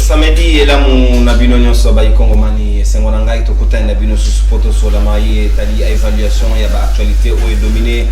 samedi et là mon abino nyonso ba ikongomani sengona ngai to kutana abino su poto so la mai tali évaluation ya ba actualité o est dominé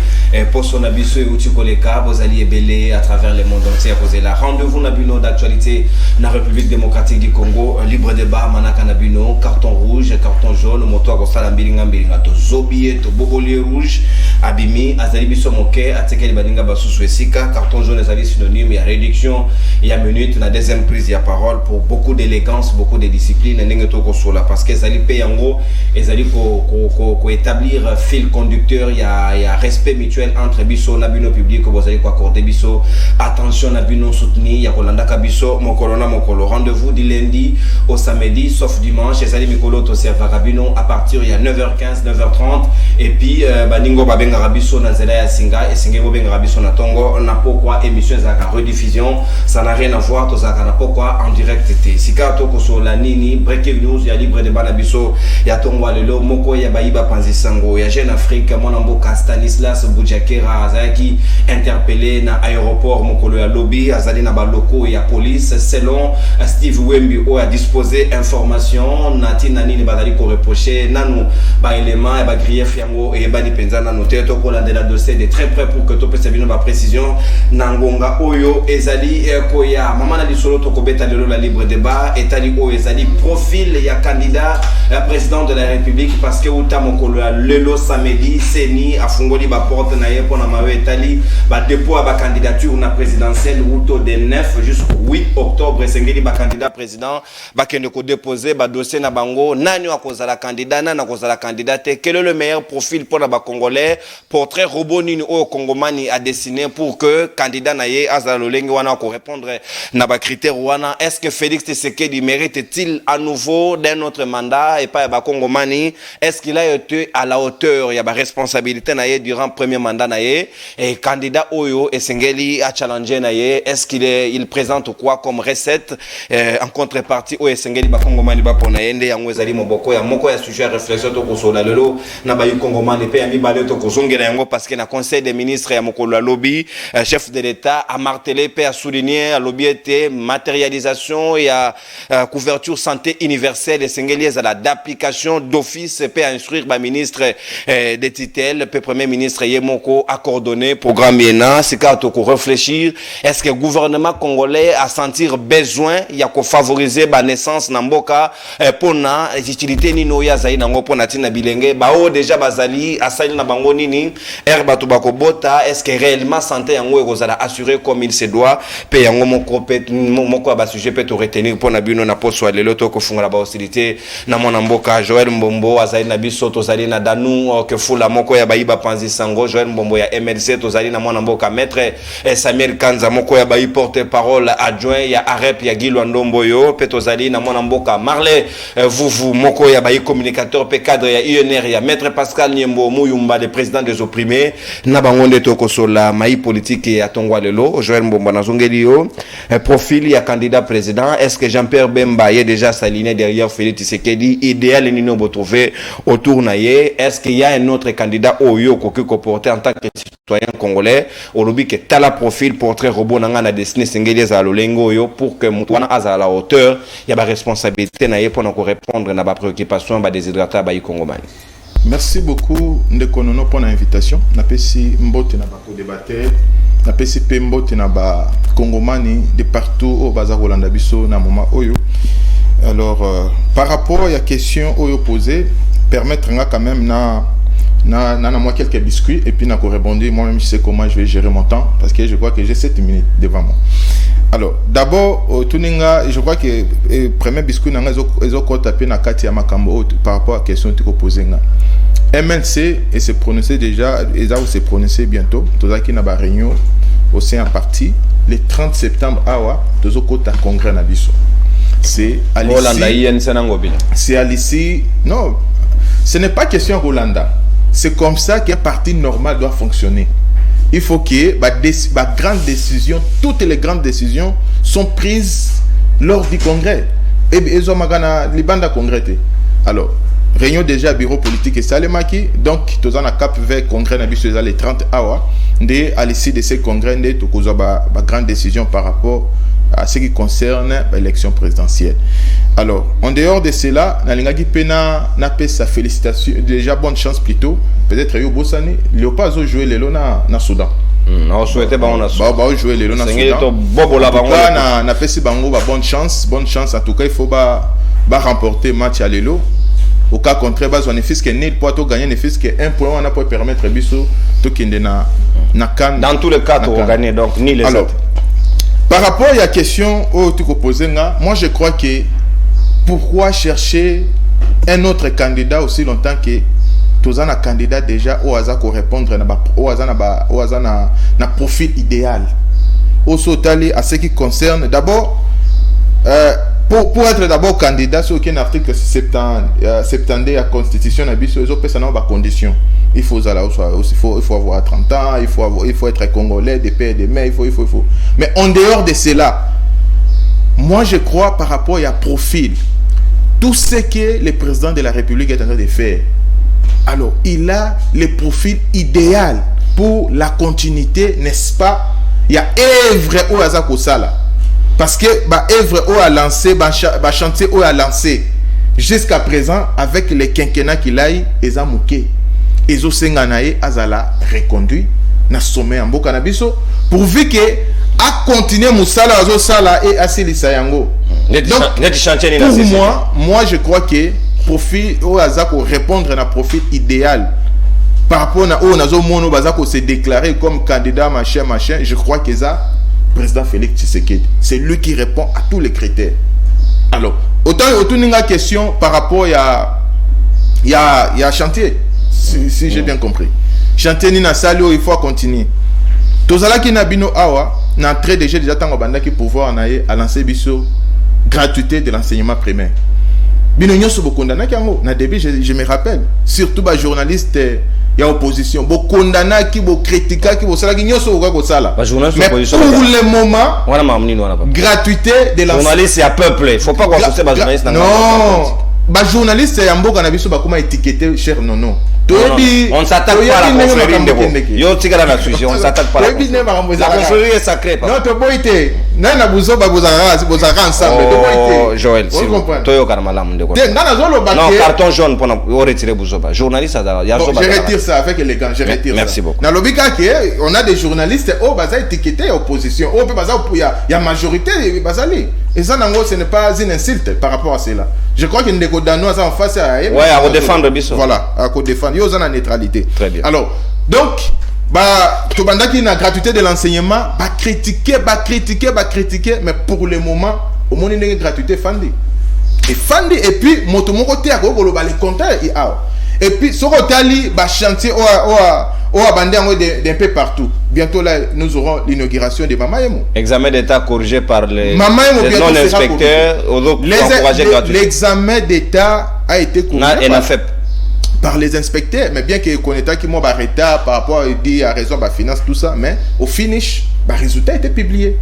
pour son abiso et uti koleka bozali ebele à travers le monde entier poser la rendez-vous nabino d'actualité na République démocratique du Congo, libre débat manaka nabino, carton rouge, carton jaune, moto ko sala mbilinga to zobié to bobolier rouge abimi azali biso moke atekeli baninga basusu esika carton jaune ezali synonyme ya réduction ya minute na deuxième prise ya parole pour beaucoup d'élégance, beaucoup de discipline ndenge to kosola parce que ezali pe yango ezali ko établir fil conducteur ya respect mutuel entre biso na bino public ko bozali ko accorder biso attention na bino soutenir ya kolanda ka biso mokolo na mokolo. Rendez-vous du lundi au samedi sauf dimanche ezali mikolo to servera bino à partir ya 9h15 9h30 et puis baningo babenga rabiso na zela ya singa et singa babenga rabiso na tongo na pourquoi émission za ka rediffusion ça n'a rien à voir to za na pourquoi en direct té sika to ko so la nini breaking news ya libre de banabiso ya tongo lelo moko ya baiba panzisango ya Jeune Afrique mwana mboka Stanislas Bujakera azaki interpellé na aéroport mokolo ya lobby azali na baloko ya police selon Steve Wembi o a disposé information natina nini bazali ko reprocher nanu ba élément et ba grief yango et ba ni penza na noter to ko la de la dossier de très près pour que to pese bino ba précision nangonga oyo ezali koya mama na lisolo to ko beta lelo la libre débat etali o ezali profil ya candidat président de la République parce que uta mokolo ya lelo samedi seni afungoli ba porte na ye pona mawe etali ba dépôt ba candidature na présidentielle uto de 9 jusqu'au 8 octobre sengeli ba candidat président ba kende ko déposer ba dossier na bango nani akozala candidat nani akozala candidate quel est le meilleur profil pour ba congolais portrait robot nini au congomani a dessiné pour que candidat na ye azala lolenge wana ko répondre na ba critères wana. Est-ce que Félix Tshisekedi mérite-t-il à nouveau d'un autre mandat et pas ba congomani? Est-ce qu'il a été à la hauteur ya ba responsabilité na ye durant premier mandat na ye et candidat oyo esengeli a challenger na ye? Est-ce qu'il présente quoi comme recette en contrepartie o esengeli ba congomani ba pona yende yango ezali moboko ya moko ya sujet réflexion to kosola lelo na ba congomani pe ya mibale to kozongela yango parce que na conseil des ministres ya mokolo lobby chef de l'état a martelé pe a souligné a lobby était matérialisation et couverture santé universelle esengeli ezala d'application d'office pe à instruire ba ministre des titelles pe premier ministre yemoko a coordonné programme yena c'est quand to réfléchir est-ce que le gouvernement congolais a sentir besoin ya ko favoriser ba naissance na mboka pona utilité nino ya zayi nango pona tina bilenge ba o déjà bazali asali na bango nini herba to bakobota est-ce que réellement santé yango ekozala assuré comme il se doit pe yango moko ba sujet peut retenir pona bino na poso lelo to ko fungola ba hostilité na mona mboka Joël Mbombo azali na biso to zali na danu ke fula moko ya baiba panzi sango Joël Mbombo ya MLC to zali na mona mboka maître Samuel Kanza moko ya bai porte-parole adjoint ya Arep ya Gilwa Ndomboyo pe to zali na mona mboka Marley vous moko ya bai communicateur pe cadre ya UNR ya maître Pascal Nyembo Muyumba le président des opprimés na bangonde to ko sola mai politique ya tongwa lelo Joël Mbombo na zongeli yo profil ya candidat président. Est-ce que Jean-Pierre Bemba est déjà s'aligné derrière Félix Tshisekedi idéal ni no trouver autour naie? Est-ce qu'il y a un autre candidat oyo ko porter en tant que citoyen congolais au lobby que tala profil portrait robot nanga na destiné sengeli za lolengo yo pour que mutwana aza à la hauteur ya ba responsabilité naie pour ko répondre na ba préoccupation ba déshydraté ba congomani. Merci beaucoup Ndekonono pour l'invitation. Napesi mbote na ba co-débatteur, napesi pe mbote na ba congomani de partout au bazar Rolanda biso na moment oyo. Alors par rapport à la question oyo posée, permettre quand même na moi quelques biscuits et puis na ko répondre moi-même je sais comment je vais gérer mon temps parce que je crois que j'ai 7 minutes devant moi. Alors d'abord tuninga je crois que premier biscuit na ezo ko taper na kati ya makambo par rapport à la question que tu posée nga. MNC et se prononcer déjà et ça se prononcer bientôt tozaki na ba réunion au sein en partie le 30 septembre awa tozoko ta congrès na biso. C'est Alici. Non, ce n'est pas question Rolanda. C'est comme ça qu'un parti normal doit fonctionner. Il faut que les grandes décisions, toutes les grandes décisions sont prises lors du congrès. Et ils ont les bandes congrès. Alors, réunion déjà bureau politique et salemaki. Donc, tous en a cap vers congrès na biso les 30 awa. À l'issue de ces congrès, nous avons grande décision par rapport à ce qui concerne l'élection présidentielle. Alors, en dehors de cela, Nalingaki Pena n'a pas sa félicitation, déjà bonne chance plutôt. Peut-être Yo Bossani, Léopard a joué les lots na Soudan. On souhaitait pas on a joué les lots na Soudan. En tout cas, n'a pas si bango bonne chance. En tout cas, il faut remporter match à l'élo. Au cas contraire, on est que nul pour gagner, ne fils que un point, on a pour permettre Bisso de kinde na kan. Dans tous les cas, on gagne donc ni les autres. Par rapport à la question où tu posais, moi je crois que pourquoi chercher un autre candidat aussi longtemps que tous un candidat déjà au hasard pour répondre au hasard na profil idéal. Au sotali à ce qui concerne d'abord pour être d'abord candidat sur aucun article 70 à constitution na biso ezo pesa na ba condition. Il faut avoir 30 ans, il faut être congolais, des pères, des mères, il faut. Mais en dehors de cela, moi je crois par rapport à profil, tout ce que le président de la République est en train de faire, alors il a le profil idéal pour la continuité, n'est-ce pas? Il y a œuvre au Azako Sala. Parce que œuvre au a lancé, chantier au a lancé. Jusqu'à présent, avec les quinquennats qu'il a eu, ils ont mouqué. Ils ont senganaye azala reconduit na sommet en boka na biso pourvu que a continuer musala azo sala et asilisa yango. Donc pour moi je crois que profil au azako répondre na profil idéal par rapport na o nazo mono bazako se déclarer comme candidat machin, je crois que ça président Félix Tshisekedi, c'est lui qui répond à tous les critères. Alors autant une question par rapport il y a chantier. Si j'ai bien compris. Chantier ni na salio, il faut continuer. Tozala ki na bino awa, na entrée déjà tango banda ki pouvoir naye à lancer biso gratuité de l'enseignement primaire. Bino nyoso bokondana ki yango na début je me rappelle, surtout ba journaliste ya opposition, bokondana ki bo critica ki bo sala ki nyoso ko sala. Ba journaliste opposition. Pour le moment, wana mamni wana pas. Gratuité de l'enseignement. Journaliste ya peuple, faut pas qu'on se ba journaliste na. Non. Ba journaliste ya mboka na biso ba kuma étiqueter cher non. On s'attaque pas à la confrérie. Yo tigala na sujet, on s'attaque pas à la confrérie. La confrérie est sacrée. Non, to boité. Nana buzo ba bozara ensemble. Oh, Joël, s'il vous plaît. Toyo karmala munde ko. Non, carton jaune pour retirer buzo ba. Journaliste ça ya so ba. Je retire ça avec élégance, je retire ça. Merci beaucoup. Na lobika que on a des journalistes au baza étiqueté opposition. Au peut baza il y a majorité bazali. Et ça ce n'est pas une insulte par rapport à cela. Je crois qu'il y a des danois en face à à défendre biso. Voilà, à défendre. Il y a une neutralité. Très bien. Alors, donc, tout banda qui n'a gratuité de l'enseignement, critiquer, mais pour le moment, au moins il y a une gratuité fandi. Et puis, mon côté à les compteurs et puis ce rotali chantier au abandé d'un peu partout. Bientôt là nous aurons l'inauguration de Mamayemo. Examen d'état corrigé par les non-inspecteurs. L'examen d'état a été corrigé par les inspecteurs, mais bien que connaît qui moi retard par rapport à raison de finance tout ça, mais au finish, le résultat a été publié.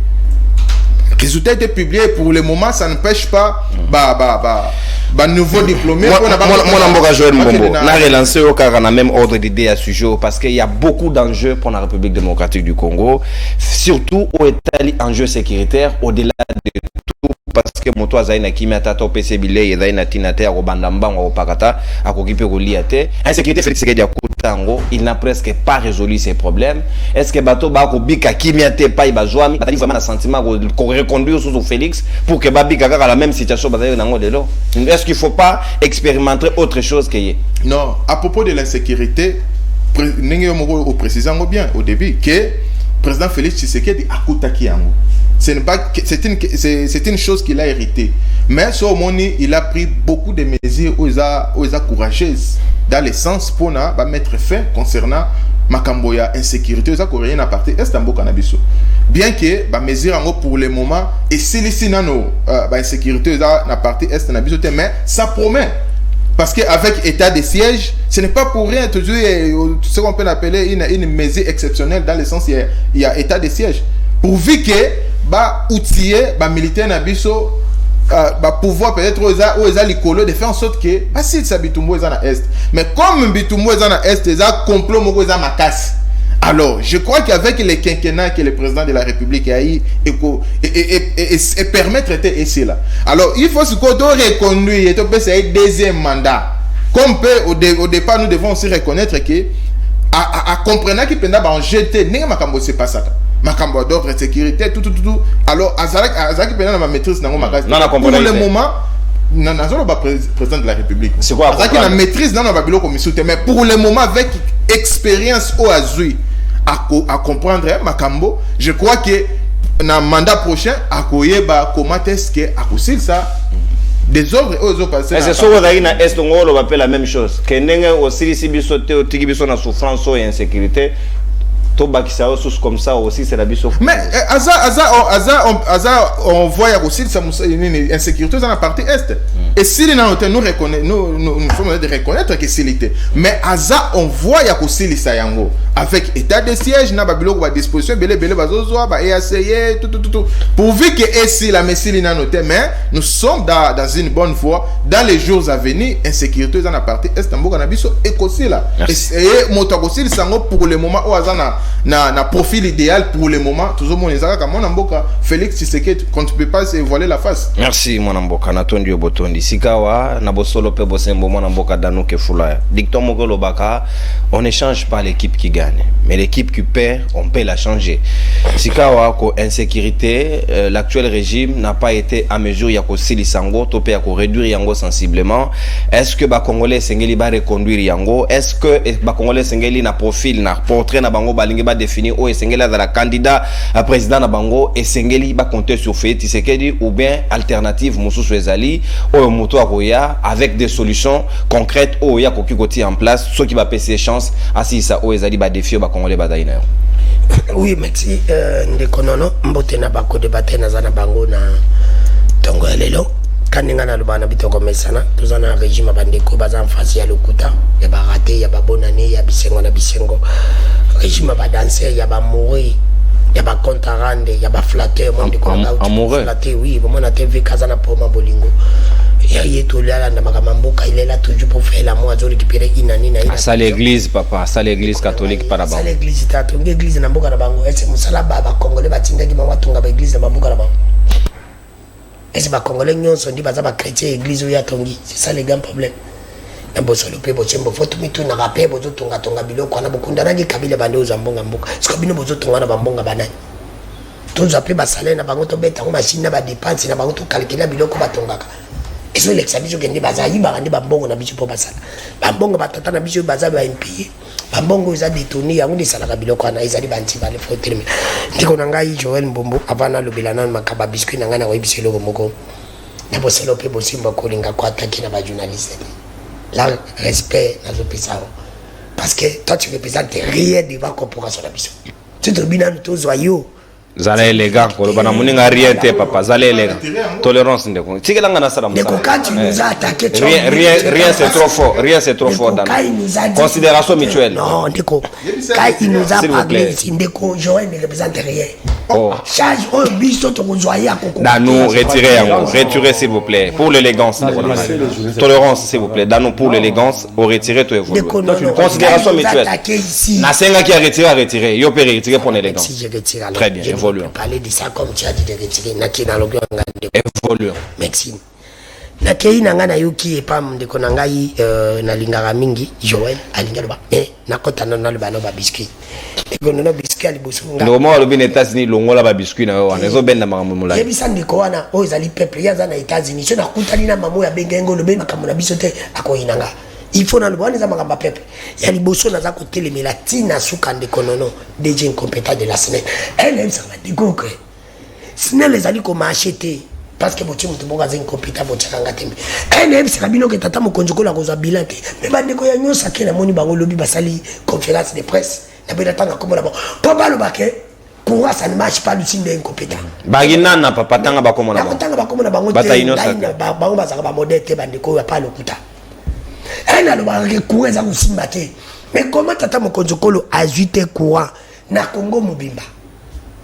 Résultat était publié pour le moment, ça n'empêche pas nouveau diplômé. Moi, Joël Mbombo, on a relancé au cas on a même ordre d'idée à ce sujet parce qu'il y a beaucoup d'enjeux pour la République démocratique du Congo, surtout au Italie, enjeux sécuritaires, au-delà de tout. Parce que moto azaina kimi atata opese bile yezaina tinate ya kobandamba ngo pakata akokipe koliate insécurité Félix Tshisekedi akutango il n'a presque pas résolu ses problèmes. Est-ce que bato ba ko bika kimi ate pa ibazwami batali vraiment un sentiment ko reconduire sous Félix pour que babika kaka la même situation bazayo nango delo. Est-ce qu'il faut pas expérimenter autre chose que y? Non, à propos de l'insécurité ninge moko au précisant bien au début que président Félix Tshisekedi akutaki yango. C'est une chose qu'il a héritée. Mais sur Moni, il a pris beaucoup de mesures aux courageuses dans le sens pour mettre fin concernant Makamboya insécurité aux coréens à partir Estambo Cannabiso. Bien que les mesures pour le moment et si les insécurité à partir Estambo, mais ça promet. Parce qu'avec état de siège, ce n'est pas pour rien toujours ce qu'on peut appeler une mesure exceptionnelle dans le sens il y a état de siège. Pourvu que outiller militaire na biso pouvoir peut-être aux likolo de faire en sorte que si ça bitumbo est na est mais comme bitumbo est na est ça complot moko est makasi Alors, je crois qu'avec les quinquennats que le président de la République a eu, et permettre de ici là. Alors, il faut se reconduire et c'est un deuxième mandat. Comme au départ, nous devons aussi reconnaître que, à comprendre que pendant en jeté, n'est pas ça. Makambo d'ordre sécurité, tout. Alors, Azaki pendant ma maîtrise, pour le moment, président de la République. C'est quoi? La maîtrise dans la commission, mais pour le moment, avec expérience au Azui, à comprendre Makambo, je crois que dans le mandat prochain, à comment est-ce que à ça des ordres aux autres passés. C'est ça on va appeler la même chose. Que n'engue aussi si bisoté au tigi biso na souffrance et insécurité. Comme ça aussi c'est la biso. Mais on voit aussi une insécurité dans la partie est. Et si nous reconnaissons, nous sommes de reconnaître que c'est l'été. Mais on voit aussi les sayango avec état de siège na babilo à disposition belé bazozoa ba EACE tout pourvu que ici la messie n'a noté. Mais nous sommes dans une bonne voie. Dans les jours à venir, insécurité dans la partie est en na biso écossais là. Et motakosi sango pour le moment au azana na profil idéal pour le moment toujours mon ezaka comme mon amboka Félix Tshisekedi qu'on ne peut pas se voiler la face. Merci mon amboka natondi obotondi sikawa na bosolo pe bosembo mon amboka dano ke fula dicton mogolo baka on ne change pas l'équipe qui gagne mais l'équipe qui perd on peut la changer sikawa ko insécurité l'actuel régime n'a pas été à mesure ya ko silisango to pe ya ko réduire yango sensiblement. Est-ce que ba congolais sengeli ba reconduire yango? Est-ce que ba congolais sengeli na profil na portrait na bango balingi ba définir ou Sengeli la candidat à président na bango et Sengeli ba compter sur Félix Tshisekedi ou bien alternative Moussou Ezali ou Moto Akoya avec des solutions concrètes ou ya kokikoti en place ceux qui va passer chance assis ça ou Ezali ba défier ba congolais ba daina. Oui merci ndekonono mbote na bako débattre na zana bango na tongo lelo kaninga na lubana bitoko mesana tozana régime bandeko baza en face ya lokuta ya ba raté ya ba bonane ya bisengo na bisengo régime ba danser ya ba mourir ya ba contrarande ya ba flatteur monde ko flatteur oui bon na TV kazana poma bolingo ya yeto lala na makamamboka il est là toujours pour faire la moi zoli récupérer inani na ça l'église papa ça l'église catholique para bango ça l'église tato l'église na mboka na bango ese musala baba congolais batinga ki mwa tunga ba église na mboka na bango. Est-ce que les Congolais sont dit que les chrétiens l'église ou tongi? C'est ça le grand problème. Na bosolo pe bochembo foto mitu na rapé bozo tonga tonga biloko na bokunda na kabila bande aux ambonga mboka. Est-ce que bino bozo tonga na bambonga banani? Tous appelés ba salaire na bango to beta machine na ba dépense na bango to calculer biloko batongaka. Est-ce que l'exabiso gende bazayi ba ngande bambongo na biso po basala. Bambongo batata na biso baza ba impie. Bambongo za détourner yango de sala biloko na ezali banti ba le faut terminer. Ndiko na ngai Joël Mbombo avana lobelana makaba biscuit na ngana wa biselo moko. Na boselo pe bosimba kolinga ko attaquer na ba journaliste. Là respect na zopesao. Parce que toi tu représentes rien devant corporation la biso. Tu te binan to zoyo. Zala élégant ko bana muninga rien te papa zala élégant tolérance ndeko tikelanga na sala musa quand tu nous as attaqué rien c'est trop fort dans considération mutuelle non ndeko quand il nous a parlé ndeko Joël ne représente rien charge au biso to zoya ko nous retirer s'il vous plaît pour l'élégance tolérance s'il vous plaît dans nous pour l'élégance au retirer to évoluer considération mutuelle na senga qui a retiré yo peut retirer pour l'élégance très bien. Parler de ça comme tu as dit de retirer nakina logo ngande évoluer Maxime nakei nangana yuki epam de konangai na lingara mingi Joël alinga ba nakota na lo ba biscuit ekono na biscuit ali bosunga no mo lo bin États-Unis longola ba biscuit na wana zo benda makamula yebisa ndiko wana o ezali peuple yaza na États-Unis so na kutani na mamu ya bengengo lo be makamuna bisote akoyinanga il faut dans le bon les amagamba peuple il y a les bosso na za côté les melatina suka ndekonono déjà incompétent de la semaine elle aime ça va dégoûter sinon les ali comme acheter parce que botimu tubonga za incompétent bochanga tembe elle aime ça bino que tata mokonjoko la koza bilan ke mais bandeko ya nyosa ke na moni bango lobi basali conférence de presse na bela tanga comme là bon pas balo baké pour ça ne marche pas le signe d'incompétent bagina na papa tanga bakomona bango tanga bakomona bango bango bazaka ba modèle bandeko ya pas le kuta. Elle a le courant à Moussimbate. Mais comment tata Mokonjokolo a ajouté courant na Congo Mobimba?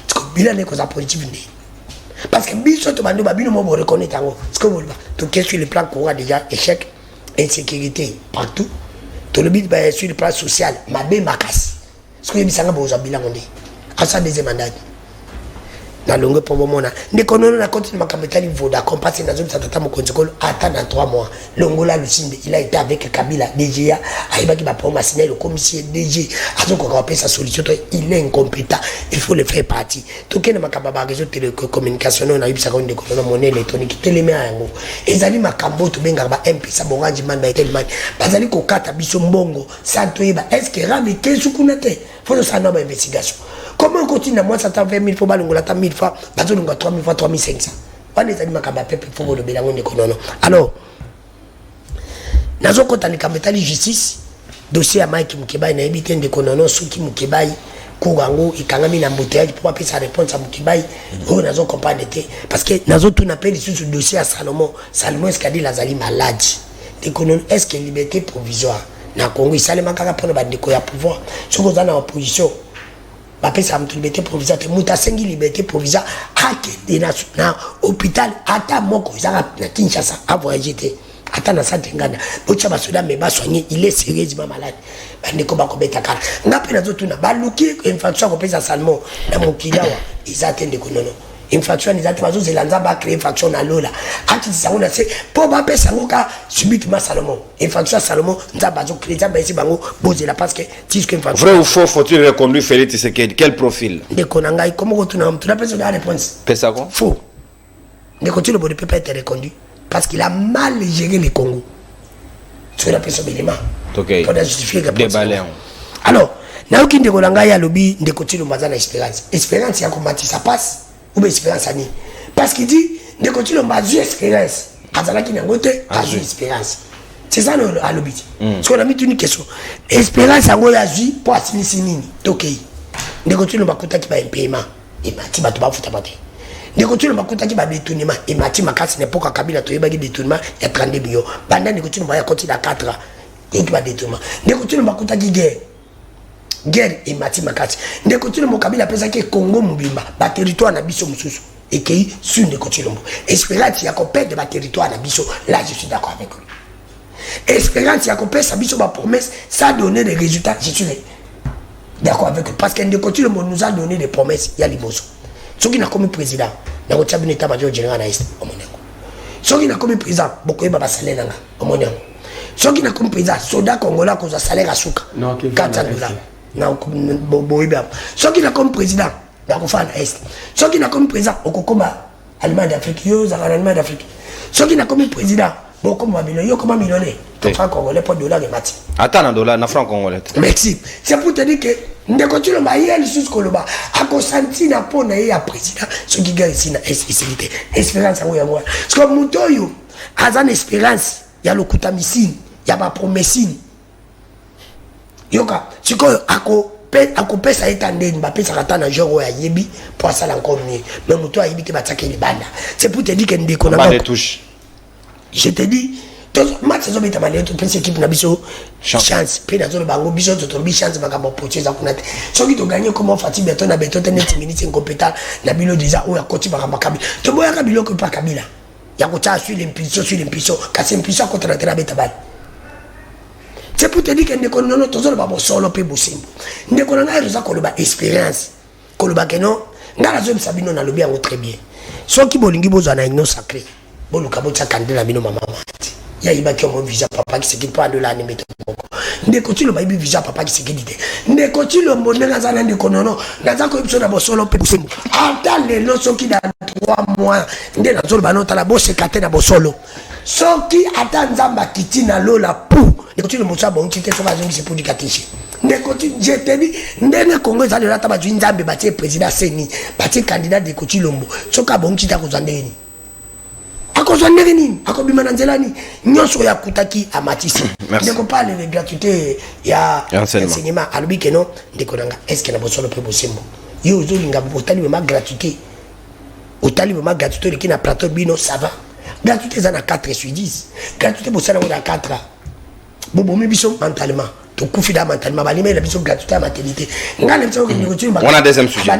Parce que bilan n'est que ça positif. Parce que biso to bando babino mo reconnaître tango. Ce que vous voulez. Tout qu'est-ce sur le plan courant déjà échec, insécurité partout. Tout le bit sur le plan social, mabé makas. Ce que bisanga boza bilango ndi. Asa deuxième mandat. Na longue pour mona. Ndeko nono na continue makambetali voda compasser na zone tata mokonzi kolo ata na 3 mois. Longola Lucinde, il a été avec Kabila DGA, aibaki ba promesse le commissaire DG, azoko ka pesa solution, il est incompétent, il faut le faire partie. Tout que makamba ba réseau télécommunication na yibisa ko ndeko na monnaie électronique teleme yango. Ezali makambo to benga ba MP sa bonganji man ba tellement. Bazali ko kata biso mbongo, santo yeba est-ce que rame kesu kunate? Faut le savoir ba investigation. Comment on continue à moi ça t'a 20 000 fois balongola ta 1000 fois, bazolonga 3000 fois 3500. Wana ezali makamba pepe faut le belango ndeko nono. Alors nazo kota ni kambetali justice dossier ya Mike Mukebai na ebite ndeko nono suki Mukebai kurango ikangami na mboteyage pour appeler sa réponse à Mukebai on nazo comprendre te parce que nazo tout appelle sur ce dossier à Salomon est-ce qu'il a dit lazali malade ndeko nono est-ce que liberté provisoire na Congo isalema kaka pona ba ndeko ya pouvoir soko za na opposition ba pesa mtu liberté provisoire te muta sengi liberté provisoire akende na hôpital ata moko izaka na Kinshasa a voyager te ata na santé ngana bocha basoda me ba soigner il est sérieusement malade bandeko ba kobeta kala ngape na zotuna ba luki infraction ko pesa Salmon na mokilawa izatende konono infraction izate bazo zelanza ba créer infraction na lola ati sango na se po ba pesa ngoka subitement Salomon infraction Salomon nza bazo créer za ba esi bango bozela parce que tisque infraction vrai ou faux faut-il reconduire Félix Tshisekedi quel profil ndeko na ngai comment kotuna mtu na pesa de réponse pesa quoi faux ndeko tu le bon ne peut pas être reconduit parce qu'il a mal géré le Congo. Tu la personne élément. OK. Pour justifier que déballer. Alors, na uki ndeko langa ya lobby ndeko tilo mazana espérance. Espérance ya komati ça passe ou bien espérance ani. Parce qu'il dit ndeko tilo mazu espérance. Azala ki nangote azu espérance. C'est ça le lobby. Parce qu'on a mis une question. Espérance yango ya zu pour asimisi nini? Tokei. Ndeko tilo bakuta ki ba paiement. Et mati ba to ba futa bate. Ndeko tilo makuta ki ba détournement et mati makasi n'epoka Kabila to yeba ki détournement ya 32 millions banda ndeko tilo ba continue à 4 ans et ki ba détournement ndeko tilo makuta ki guerre et mati makasi ndeko tilo mo Kabila pesa ki Congo mobimba ba territoire na biso mususu et ki sur ndeko tilo mo espérance ya ko perdre ba territoire na biso là je suis d'accord avec lui espérance ya ko pesa biso ba promesse ça donner des résultats je suis d'accord avec lui parce que ndeko tilo mo nous a donné des promesses ya liboso soki na komi président na ko tsabi neta major general na est omonengo soki na komi président bokoyeba ba salaire nanga omonengo soki na komi président soda congolais ko za salaire asuka $400 na boyeba soki na komi président na ko fa na est soki na komi président okokoma Allemagne d'Afrique yo za Allemagne d'Afrique soki na komi président bokoma million yo koma millionnaire franc congolais pour dollar et mati attends na dollar na franc congolais merci c'est pour te dire que ndeko tilo ba yeli sus koloba akosanti na pona ye ya président ce qui gagne ici na sécurité espérance ngo ya moi parce que mutoyo azan espérance ya lokuta misine ya ba promesine yoka siko akopesa etandeni ba pesa kata na jour ya yebi pour ça encore mieux mais muto ayibi ke bataka ile banda c'est pour te dire que ndeko na ba touche je te dis match zo beta malé to pense équipe na biso chance pe na zo bango biso to bi chance makamba poche za kunate soki to gagner comment Fati Beton na Beton te net minutes incompétent na bilo déjà ou ya coach makamba Kabila to boya Kabila ko pa Kabila ya ko ta sur l'impulsion kasi impulsion contre la beta bal c'est pour te dire que ndeko nono to zo ba bo solo pe bosimbo ndeko na ngai za ko lo ba expérience ko lo ba keno ngala zo bisabino na lobi yango très bien soki bolingi bozo na ino sacré boluka bo tsakandela bino mama ya ibaki mo visa papa qui se quitte pas de la nemete moko ndeko tilo ba ibi visa papa qui se quitte ndeko tilo mbonde ngazana ndeko nono ngaza ko episode na bosolo pe busembo ata lelo soki da 3 mois nde na zolo banota la bose kate na bosolo soki ata nzamba kiti na lola pou ndeko tilo motsa bon kiti so bazongi se pour dikatishi ndeko tilo je te dis ndene Congo za lola ta bazwi nzambe batie président seni batie candidat de Kotilombo soka bon kiti akozandeni akozwa ndenge nini akobima na nzela ni nyonso ya kutaki amatisi ndeko parle de gratuité ya enseignement alobi ke non ndeko nanga est-ce que na bosolo pe bosembo yo ozolinga otali ma gratuité otali ma gratuité qui na plateau bino ça va gratuité za na 4/10 gratuité bosala na 4 bobomi biso mentalement tokufi da mentalement balima la biso gratuité à maternité ngana biso ko négocier on a deuxième sujet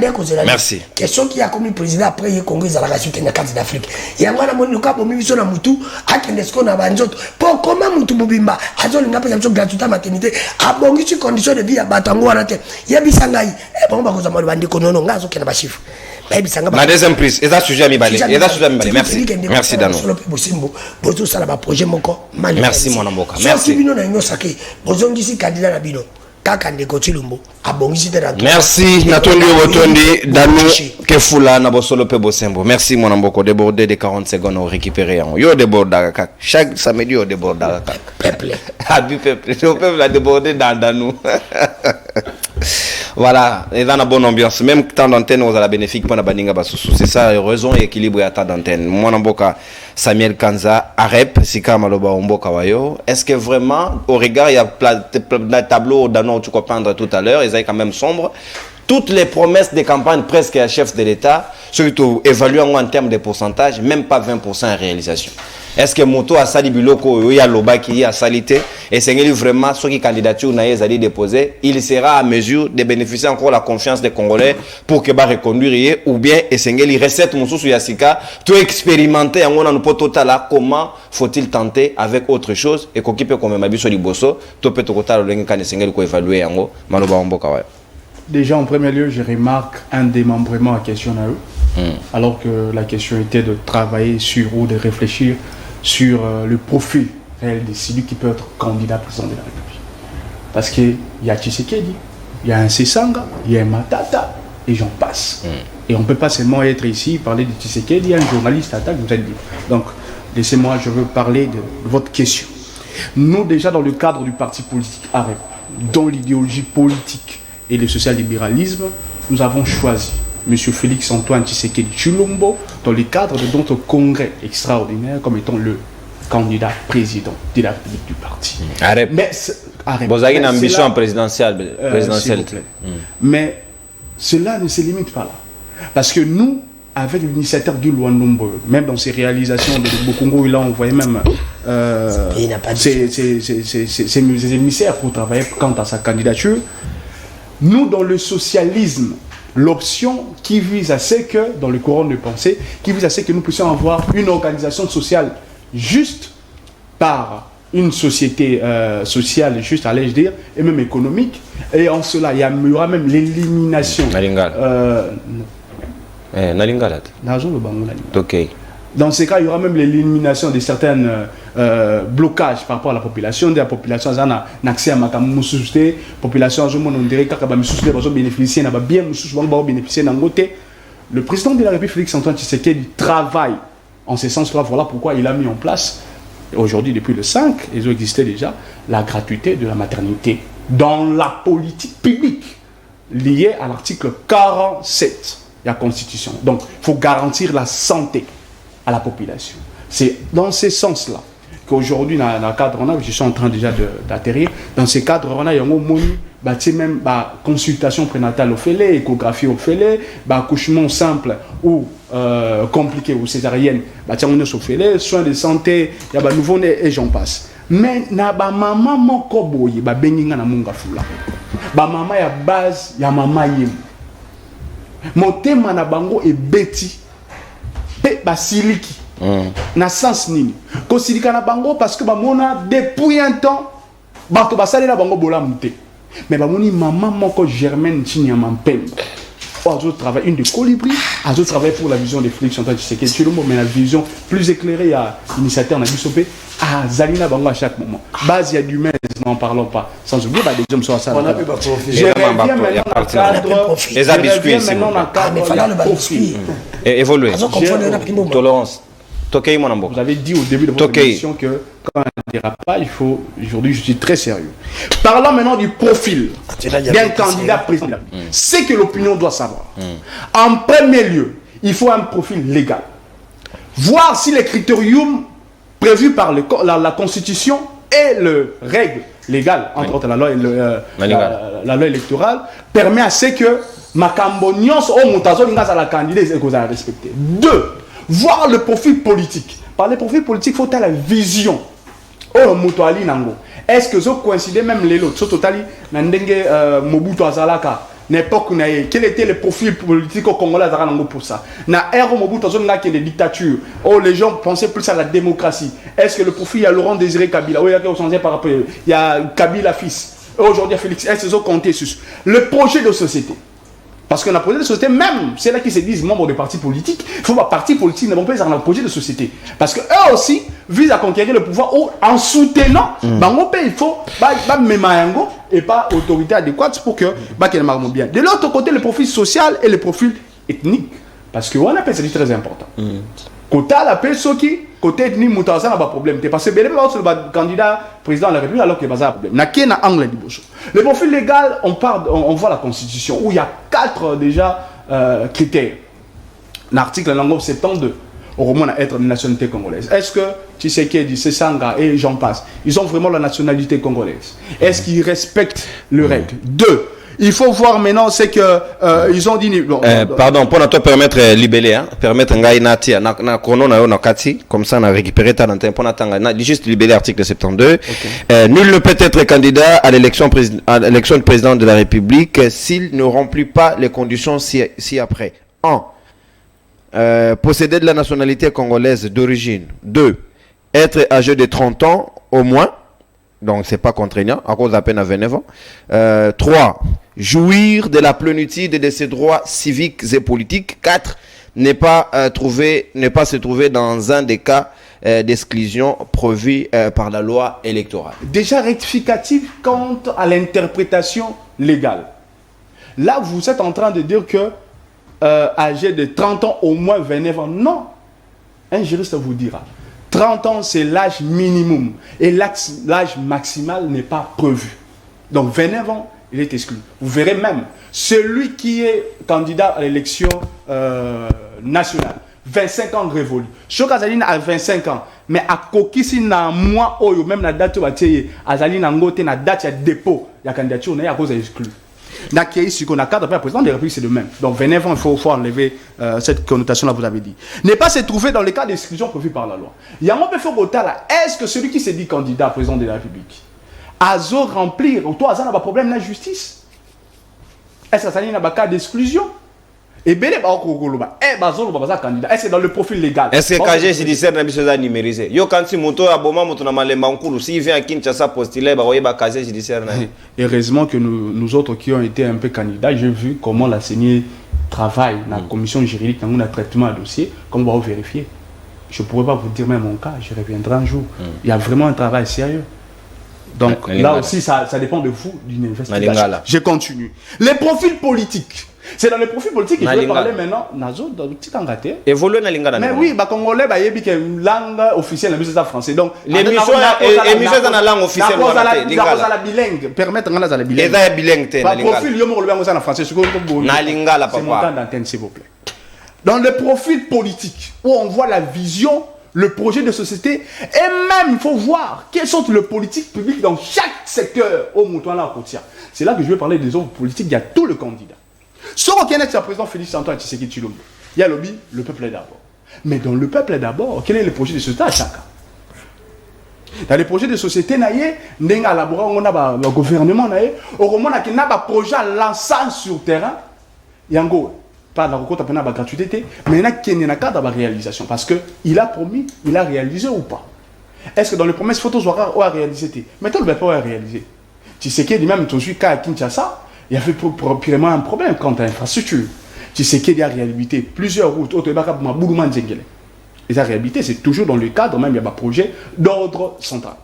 merci question qui a commis président après le congrès à la rationalité na carte d'Afrique ya ngana moni luka bomi biso na mutu akende sko na banzoto pour comment mutu bobimba azolinga pesa biso gratuité à maternité abongi ci condition de vie ya batango wana te ya bisangai bon ba ko za bandi ko nono ngazo kena ba chiffre ma deuxième prise et ça sujet à Mibale merci Dano merci mon amboka merci merci Natondi Otondi Dano Kefula na bosolo pe bosembo merci mon amboko débordé de 40 secondes on récupérer yo déborde kak chaque samedi on déborde kak peuple le peuple a débordé dans nous voilà et dans la bonne ambiance même temps d'antenne aux à la bénéfique pour la baninga basusu c'est ça raison et équilibre à temps d'antenne mon amboka Samuel Kanza Arep Sika Maloba Omboka Wayo est-ce que vraiment au regard il y a le tableau d'annonce tu comprendre tout à l'heure ils ont quand même sombre toutes les promesses de campagne presque à chef de l'État surtout évaluant en termes de pourcentage même pas 20% en réalisation est-ce que moto a sali biloko il y a loba qui a salité et c'est vraiment ceux qui candidature n'a allé déposer il sera à mesure de bénéficier encore la confiance des Congolais pour que ba reconduire ou bien et c'est recette mususu yasika tout expérimenter en on peut total comment faut-il tenter avec autre chose et qu'on peut comme mabiso liboso to peut total le ngane sengeli ko évaluer yango maloba mboka wa. Déjà en premier lieu je remarque un démembrement à question à eux alors que la question était de travailler sur ou de réfléchir sur le profil réel de celui qui peut être candidat président de la République. Parce qu'il y a Tshisekedi, il y a un Sesanga, il y a un Matata, et j'en passe. Et on ne peut pas seulement être ici, parler de Tshisekedi, un journaliste attaque, vous êtes dit. Donc, laissez-moi, je veux parler de votre question. Nous, déjà dans le cadre du parti politique AREP, dans l'idéologie politique et le social-libéralisme, nous avons choisi M. Félix-Antoine Tshisekedi Tshilombo dans le cadre de notre congrès extraordinaire comme étant le candidat président de la République du parti. Arrête. Mais vous avez une ambition présidentielle. Mais cela ne se limite pas là. Parce que nous, avec l'initiateur du Luandumbo, même dans ses réalisations de Bokongo, il a envoyé même ses émissaires pour travailler quant à sa candidature. Nous, dans le socialisme, l'option qui vise à ce que, dans le courant de pensée, qui vise à ce que nous puissions avoir une organisation sociale juste par une société sociale juste, allais-je dire, et même économique. Et en cela, il y aura même l'élimination. Dans ces cas, il y aura même l'élimination de certains blocages par rapport à la population. De la population, on a accès à ma société. La population, on dirait que bénéficier bien bénéficier d'un côté. Le président de la République, Félix-Antoine Tshisekedi, travaille en ce sens-là. Voilà pourquoi il a mis en place, aujourd'hui, depuis le 5, ils ont existé déjà, la gratuité de la maternité dans la politique publique liée à l'article 47 de la Constitution. Donc, il faut garantir la santé à la population. C'est dans ce sens-là qu'aujourd'hui, dans le cadre, je suis en train déjà d'atterrir, dans ce cadre, on a même consultation prénatale au fait, échographie au fait, accouchement simple ou compliqué ou césarienne, soins de santé, il y a nouveau-né et j'en passe. Mais na ba maman moko boye ba benginga na munga fula. Ba mama ya base ya mama yem. Motema na bango e beti. Pe basiliki. Na sens nini. Ko silika na bango parce que ba mona depuis un temps bato basali na bango bola muté. Mais ba moni maman moko Germaine Chinya Mampembe. Azo travaille une de Colibri, Azo travaille pour la vision des Félix-Antoine Tshisekedi, mais la vision plus éclairée à l'initiateur Nabisopé, à Zalina Bango à chaque moment. Base, il y a du mais, n'en parlons pas. Sans oublier, des hommes sont à ça. On a pu pas profiter. Les habiscuits, c'est bon. Mais il fallait le biscuit. Évoluer. Tolérance. Vous avez dit au début de votre émission que quand un dérapage, il faut. Aujourd'hui, je suis très sérieux. Parlons maintenant du profil d'un candidat président. C'est que l'opinion doit savoir. En premier lieu, il faut un profil légal. Voir si les critériums prévus par la Constitution et les règles légales, entre autres la loi électorale, permet à ce que Makambonions au Moutazo à la candidate et que vous allez respecter. 2. Voir le profil politique. Par le profil politique, il faut avoir la vision oh moto ali nango est-ce que ça coïncide même les autres surtout tali na ndenge Mobutu azalaka n'époque na quel était le profil politique au Congolais azalaka nango pour ça na ère Mobutu azonga que les dictatures oh les gens pensaient plus à la démocratie est-ce que le profil il y a Laurent Désiré Kabila oh il y a qui changé par rapport il y a Kabila fils aujourd'hui Félix est-ce que ça compter sur le projet de société. Parce qu'on a projet de société, même c'est là qu'ils se disent membres de partis politiques, il faut voir partis politiques, n'avons pas un projet de société. Parce qu'eux aussi visent à conquérir le pouvoir en soutenant, il faut même et pas autorité adéquate pour que qu'elle marche bien. De l'autre côté, le profil social et le profil ethnique. Parce que on appelle ça très important. Côté la paix, côté ethnique, ça n'a pas de problème. Parce que Bélé c'est le candidat président de la République alors qu'il n'y a pas de problème. N'a angle le profil légal, on voit la Constitution où il y a 4 déjà critères. L'article 72 au roman à être de nationalité congolaise. Est-ce que Tshisekedi, Sesanga et j'en passe, ils ont vraiment la nationalité congolaise? Est-ce qu'ils respectent le règle? 2. Il faut voir maintenant, c'est que ils ont dit. Pardon, pour nous permettre libérer, hein, permettre ngai natia na kono na yo na kati, comme ça on a récupéré ta nantin pour natanga juste libérer l'article 72. Okay. Nul ne peut être candidat à l'élection de président de la République s'il ne remplit pas les conditions ci-après. 1. Posséder de la nationalité congolaise d'origine. 2. Être âgé de 30 ans au moins. Donc, c'est pas contraignant, à cause d'à peine à 29 ans. 3. Jouir de la plénitude de ses droits civiques et politiques. 4. Ne pas se trouver dans un des cas d'exclusion prévus par la loi électorale. Déjà rectificatif quant à l'interprétation légale. Là, vous êtes en train de dire que âgé de 30 ans, au moins 29 ans. Non. Un juriste vous dira. 30 ans, c'est l'âge minimum. Et l'âge maximal n'est pas prévu. Donc, 29 ans, il est exclu. Vous verrez même, celui qui est candidat à l'élection nationale, 25 ans révolu. Chokazaline a 25 ans. Mais à Kokisi, na mois, même la date où Azaline a ngote na date de dépôt, il y a candidature, il y a cause exclu. Ici, qu'on a cadre après le président de la République, c'est le même. Donc, 29 ans, il faut enlever cette connotation-là, vous avez dit. Ne pas se trouver dans les cas d'exclusion prévus par la loi. Il y a un peu là. Est-ce que celui qui s'est dit candidat président de la République a remplir, ou toi, ça n'a pas de problème dans la justice? Est-ce que ça n'a pas de cas d'exclusion? Et bien, candidat. Est-ce que dans le profil légal? Est-ce que KG judiciaire n'a pas numérisé? Yo quand si moto aboma moto na malemba nkulu si vient à Kinshasa postuler ba oyeba KG judiciaire na. Heureusement que nous autres qui ont été un peu candidats, j'ai vu comment la CENI travaille dans la commission juridique dans un traitement à dossier, comme on va vérifier. Je ne pourrais pas vous dire même mon cas, je reviendrai un jour. Il y a vraiment un travail sérieux. Donc là aussi, ça dépend de vous, d'une investigation. Je continue. Les profils politiques. C'est dans les profils politiques que je vais parler maintenant. Nazo, dans le petit engagé. Évoluer dans l'ingala. Mais oui, Congolais, il y a une langue officielle, mais c'est français. Donc, l'émission est dans la langue officielle. La bilingue. Permettre de la bilingue. Et ça est bilingue. Le profil, il y a en français. C'est mon temps d'antenne, s'il vous plaît. Dans le profil politique, où on voit la vision, le projet de société, et même il faut voir quelles sont les politiques publiques dans chaque secteur au Moutouana côtière. C'est là que je vais parler des hommes politiques. Il y a tout le candidat. Sur aucun ex président Félix Antoine Tshisekedi Tshilombo, il y a le peuple est d'abord. Mais dans le peuple est d'abord, quel est le projet de société à chacun? Dans les projets de société, on a le gouvernement, on a un projet lançant sur le terrain. Yango, pas la gratuité, mais il y a un cadre de réalisation. Parce qu'il a promis, il a réalisé ou pas? Est-ce que dans les promesses photos, on a réalisé? Maintenant, le pas réalisé. Tshisekedi même, tout de suite, à Kinshasa, il y avait probablement un problème quant à l'infrastructure. Tu sais qu'il y a réhabilité plusieurs routes. Et la réhabilité, c'est toujours dans le cadre, même il y a un projet d'ordre central.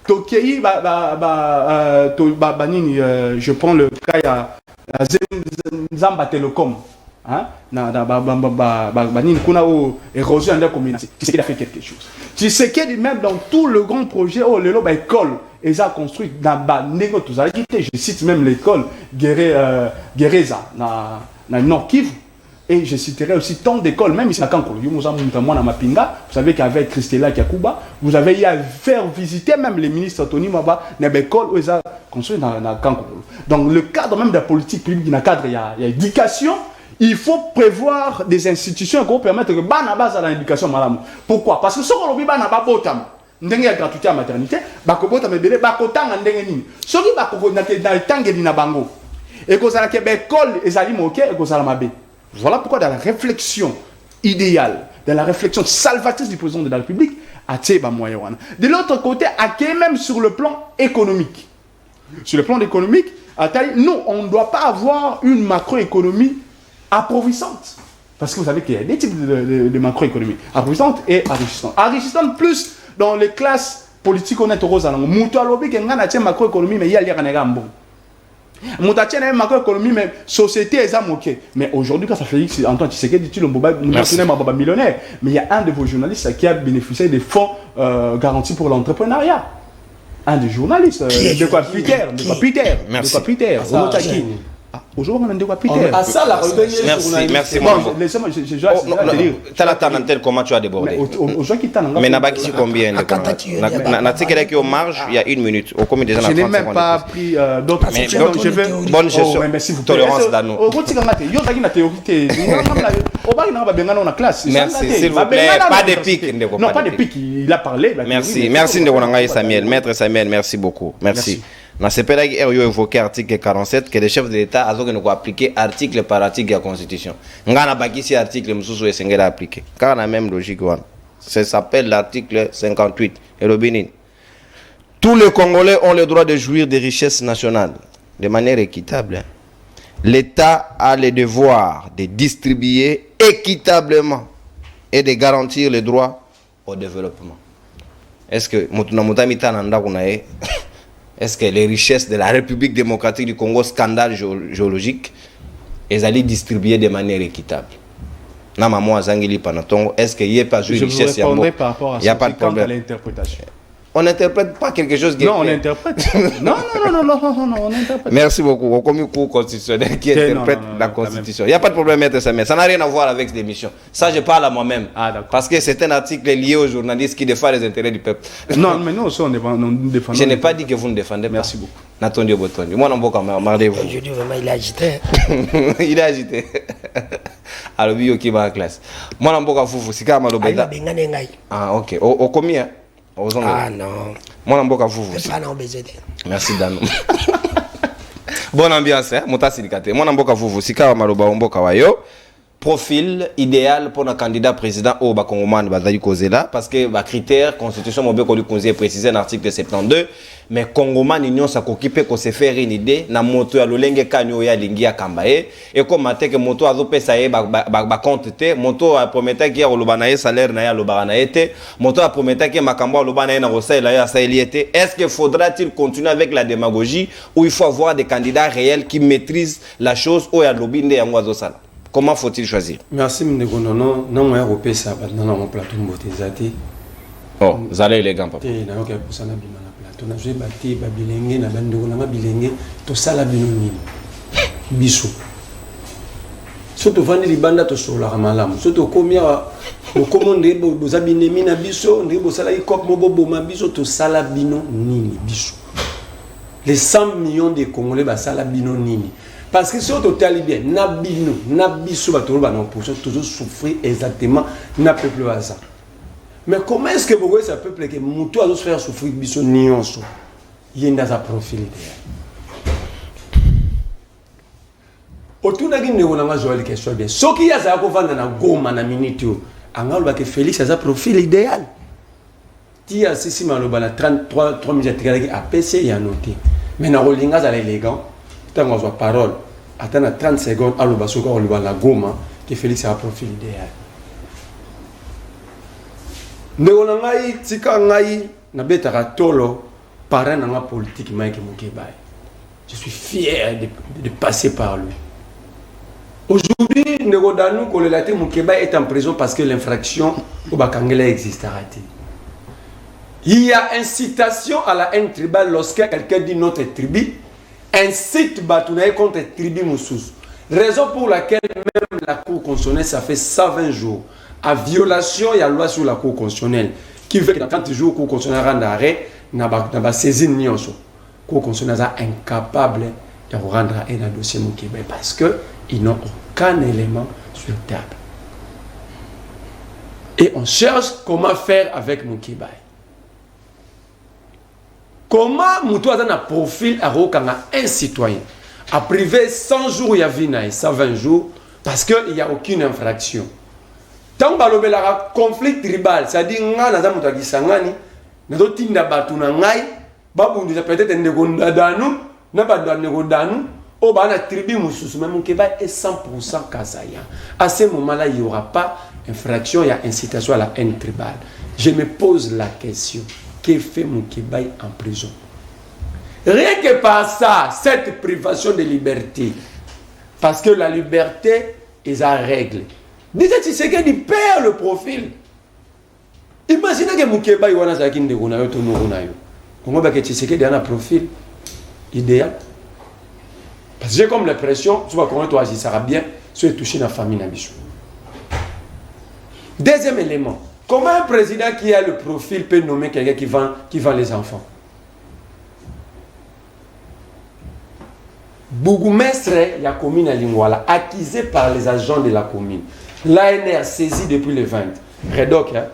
Tokei, je prends le cas, il y a Zamba Telecom. Érosion de la communauté. Tu sais qu'il a fait quelque chose. Tu sais qu'il même dans tout le grand projet, école. Et ça a construit dans je cite même l'école Gereza dans Nord Kivu. Et je citerai aussi tant d'écoles, même ici à Kankolo. Vous savez qu'avec Christella Kiakuba, vous avez eu à faire visiter même les ministres Tony Maba, dans l'école où ils ont construit dans Kankolo. Donc le cadre même de la politique publique, dans le cadre, il y a éducation. Il faut prévoir des institutions qui vont permettre que Banabas à l'éducation, madame. Pourquoi? Parce que ce qu'on a Banaba Botam. ndenge ya gratuité à maternité bakobota mebele bakotanga ndenge nini soki bakokona ke na tangeli na bango et que ça que école ezali moke et que ça la mabe. Voilà pourquoi dans la réflexion idéale, dans la réflexion salvatrice du président de la République, de l'autre côté, même sur le plan économique. Sur le plan économique, nous, on ne doit pas avoir une macroéconomie approvissante. Parce que vous savez qu'il y a des types de macroéconomie. Approvissante et enrichissante. Enrichissante plus dans les classes politiques honnêtes au Rosa. Moutou alobi qui a macroéconomie, mais il y a un bon. Moutatia n'a macroéconomie, mais société est moquée. Mais aujourd'hui, quand ça fait X, Antoine Tshisekedi dit un millionnaire. Mais il y a un de vos journalistes qui a bénéficié des fonds garantis pour l'entrepreneuriat. Un des journalistes, de quoi Peter. Merci. Aujourd'hui, on a de quoi Peter. Merci. Laissez-moi, je comment tu as débordé. Mais n'a pas qui combien au marge, il y a 1 minute. Au combien déjà je n'ai même pas pris d'autres je veux bonne gestion, tolérance d'anneau. Merci, s'il vous plaît, pas de pique. Non, pas de pique, il a parlé. Merci Ndonanga Samuel, maître Samuel, merci beaucoup. Merci. Dans ce pays, il y a évoqué l'article 47 que les chefs de l'État ont appliqué article par article de la Constitution. On a pas ici article Moussou et appliqué. Car on a la même logique. Ça s'appelle l'article 58. Et le Bénin. Tous les Congolais ont le droit de jouir des richesses nationales de manière équitable. L'État a le devoir de distribuer équitablement et de garantir le droit au développement. Est-ce que est-ce que les richesses de la République démocratique du Congo, scandale géologique, elles allaient distribuer de manière équitable? Est-ce qu'il n'y a pas de richesse? Je vous répondrai par rapport à ça. Il n'y a pas de problème. L'interprétation. On n'interprète pas quelque chose qui non, on interprète. non, on interprète. Merci beaucoup. On commis cours constitutionnel qui interprète la Constitution. Il n'y a pas de problème, Maître Samuel. Ça n'a rien à voir avec l'émission. Ça, je parle à moi-même. Parce que c'est un article lié aux journalistes qui défendent les intérêts du peuple. Non, mais nous aussi, on défend. Je n'ai pas dit que vous ne défendez pas. Merci beaucoup. N'attendez pas. Moi, non, vous Je dis vraiment, il est agité. Il est agité. Alors, lui, qui va en classe. Moi, non, vous, c'est quand même. Ah, ok. Au combien? Ah non. Moi, je vous. Merci, Dano. Bonne ambiance, hein? Moi, je vous. Profil idéal pour un candidat président au Bakongomane Bazali Kozela parce que les critères constitution mobile qu'on lui précisé dans l'article 72 mais Congomane union ça s'occupe qu'on se faire une idée na moto ya lolenge kanyo ya lingi ya kambaye et comme maté que moto azo pesa ye ba compte te moto a prometté qu'il y a lobana ye salaire na ya lobana été moto a prometté que makambo lobana ye na rosela ya saeliete. Est-ce qu'il faudra-t-il continuer avec la démagogie ou il faut avoir des candidats réels qui maîtrisent la chose ou ya lobinde ya ngwazo sala? Comment faut-il choisir? Merci Ndeko Nono. Non, moi, je vais faire ça dans mon plateau. Oh, vous allez élégant, papa. Je vais faire ça dans plateau. Je vais bâtir Babilenge, na Bandeko, na Bilenge, tout ça la binoni. Bisou. Surtout vendre les bandes to sur la ramalam. Surtout combien au commande vous abinez mina biso, on dit vous salai cop mobo ma biso tout ça la binoni bisou. Les 100 millions de Congolais ba ça la binoni. Parce que si on total bien, nabino, nabiso batolo non pour toujours souffrir exactement na peuple ça. Mais comment est-ce que vous voyez ce peuple que muto a faire souffrir biso nionso? Yenda za profil idéal. Otuna gi ndeko na Joël question bien. Soki ya za ko vanda na Goma na minute angalo que Félix a za profil idéal. Tia sisi maloba na 33 minutes tikala a PC ya noté. Mais na rolinga za élégant. Tant qu'on voit parole, attends 30 secondes, à l'obasoko, on va la Goma, que Félix a un profil idéal. Néonangaï, Tikangaï, Nabetara Tolo, parrain dans la politique, Mike Moukébaï. Je suis fier de passer par lui. Aujourd'hui, Néodanou, Kolelate Moukébaï est en prison parce que l'infraction au Bakangela existe-t-il. Il y a incitation à la haine tribale lorsque quelqu'un dit notre tribu. Incite Batounaï contre tribu Moussous. Raison pour laquelle même la Cour constitutionnelle, ça fait 120 jours. À violation, il y a la loi sur la Cour constitutionnelle. Qui veut que dans 30 jours, la Cour constitutionnelle rende arrêt, n'a pas saisi ni en soi. La Cour constitutionnelle est incapable de rendre arrêt dans le dossier Moukébé parce qu'ils n'ont aucun élément sur la table. Et on cherche comment faire avec Moukébé. Comment Moutou a un profil à un citoyen à privé 100 jours, il y a 120 jours, parce qu'il n'y a aucune infraction. Tant que il y a un conflit tribal, c'est-à-dire que nous avons peut-être un tribu est 100% Kazaya. À ce moment-là, il n'y aura pas infraction, il y a incitation à la haine tribale. Je me pose la question, que fait Moukébaï en prison? Rien que par ça, cette privation de liberté, parce que la liberté est à règle. Dites c'est qu'il perd le profil. Imaginez que Moukébaï y a un profil idéal. Parce que j'ai comme l'impression, tu vois comment toi agis, ça va bien, tu es touché dans la famille. Deuxième élément, comment un président qui a le profil peut nommer quelqu'un qui vend les enfants? Bougumestre, il y a commune à Lingwala, accusé par les agents de la commune. L'ANR saisi depuis le 20. Redoc, hein?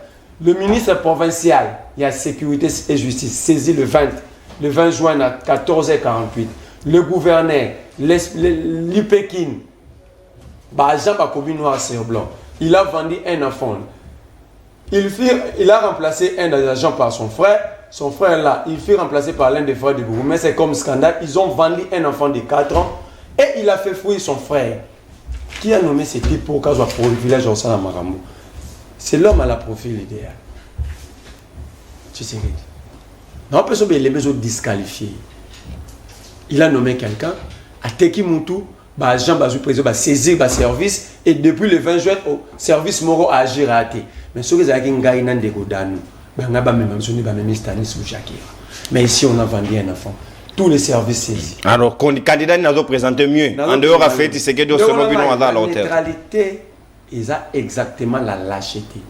Le ministre provincial, il y a sécurité et justice, saisi le 20 juin à 14h48. Le gouverneur, l'Ipekin, agent de la commune noire sur blanc, il a vendu un enfant. Il a remplacé un des agents par son frère. Son frère là, il fut remplacé par l'un des frères de Bougou. Mais c'est comme scandale. Ils ont vendu un enfant de 4 ans et il a fait fouiller son frère. Qui a nommé ce type pour qu'il soit pour le village au sein de Maramou? C'est l'homme à la profil idéal. Tu sais. Non, personne ne les maisons disqualifiées. Il a nommé quelqu'un à Teki Moutou. Jean Bazou président va saisir le service et depuis le 20 juin, le service Moro a agi raté. Mais ce que j'ai dit, mais ici on a vendu un enfant. Tous les services saisis. Alors, quand les candidats nous présenté mieux, en dehors a fait, c'est que de ce moment à la hauteur. La neutralité, ils ont exactement la lâcheté.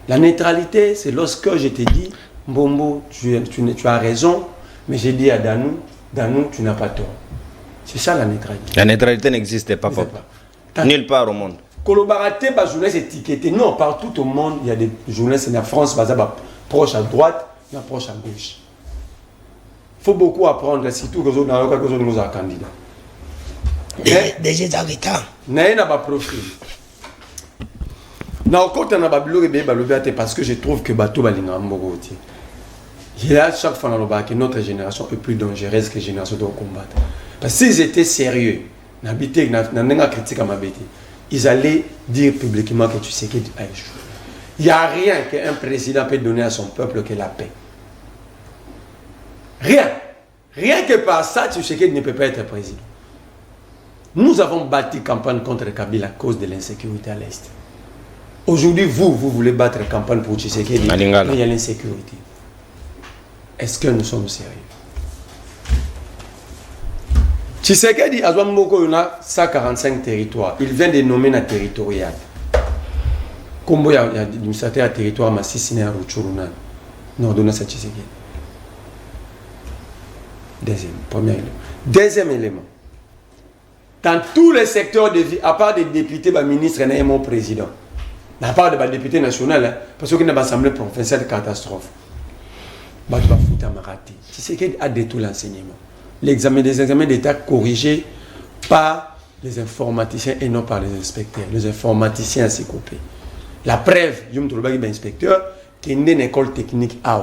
La neutralité, c'est lorsque je te dis, Mbombo, tu as raison, mais j'ai dit à Danou, tu n'as pas tort. C'est ça la neutralité. La neutralité n'existe pas, papa. Nulle part au monde. Collaborateur, les journalistes étiquetés. Non, partout au monde, il y a des journalistes en France, proche à droite, proche à gauche. Il faut beaucoup apprendre, surtout que nous avons un candidat. Déjà d'arrêtant. Nous avons un profil. Nous avons parce que je trouve que Bato Balinga Mbogoti. Il y a chaque fois que notre génération est plus dangereuse que la génération de combattre. Parce que s'ils étaient sérieux, ils allaient dire publiquement que tu sais qu'il a échoué. Il n'y a rien qu'un président peut donner à son peuple que la paix. Rien. Rien que par ça, tu sais qu'il ne peut pas être président. Nous avons bâti campagne contre Kabila à cause de l'insécurité à l'Est. Aujourd'hui, vous voulez battre campagne pour Tshisekedi, mais il y a l'insécurité. Est-ce que nous sommes sérieux? Tshisekedi, à Zouamboko, il a 145 territoires. Il vient de nommer un territorial. Comme il y a administrateur à territoire, mais si c'est un Ruchuruna, non, donne ça Tshisekedi. Deuxième élément. Dans tous les secteurs de vie, à part des députés, des ministres, il y a mon président. À part des députés nationaux, parce qu'il y a une assemblée provinciale de catastrophe. Tshisekedi a détruit l'enseignement. Les examens d'État corrigés par les informaticiens et non par les inspecteurs. Les informaticiens s'est coupé. La preuve, je me trouve inspecteur qui est une école technique à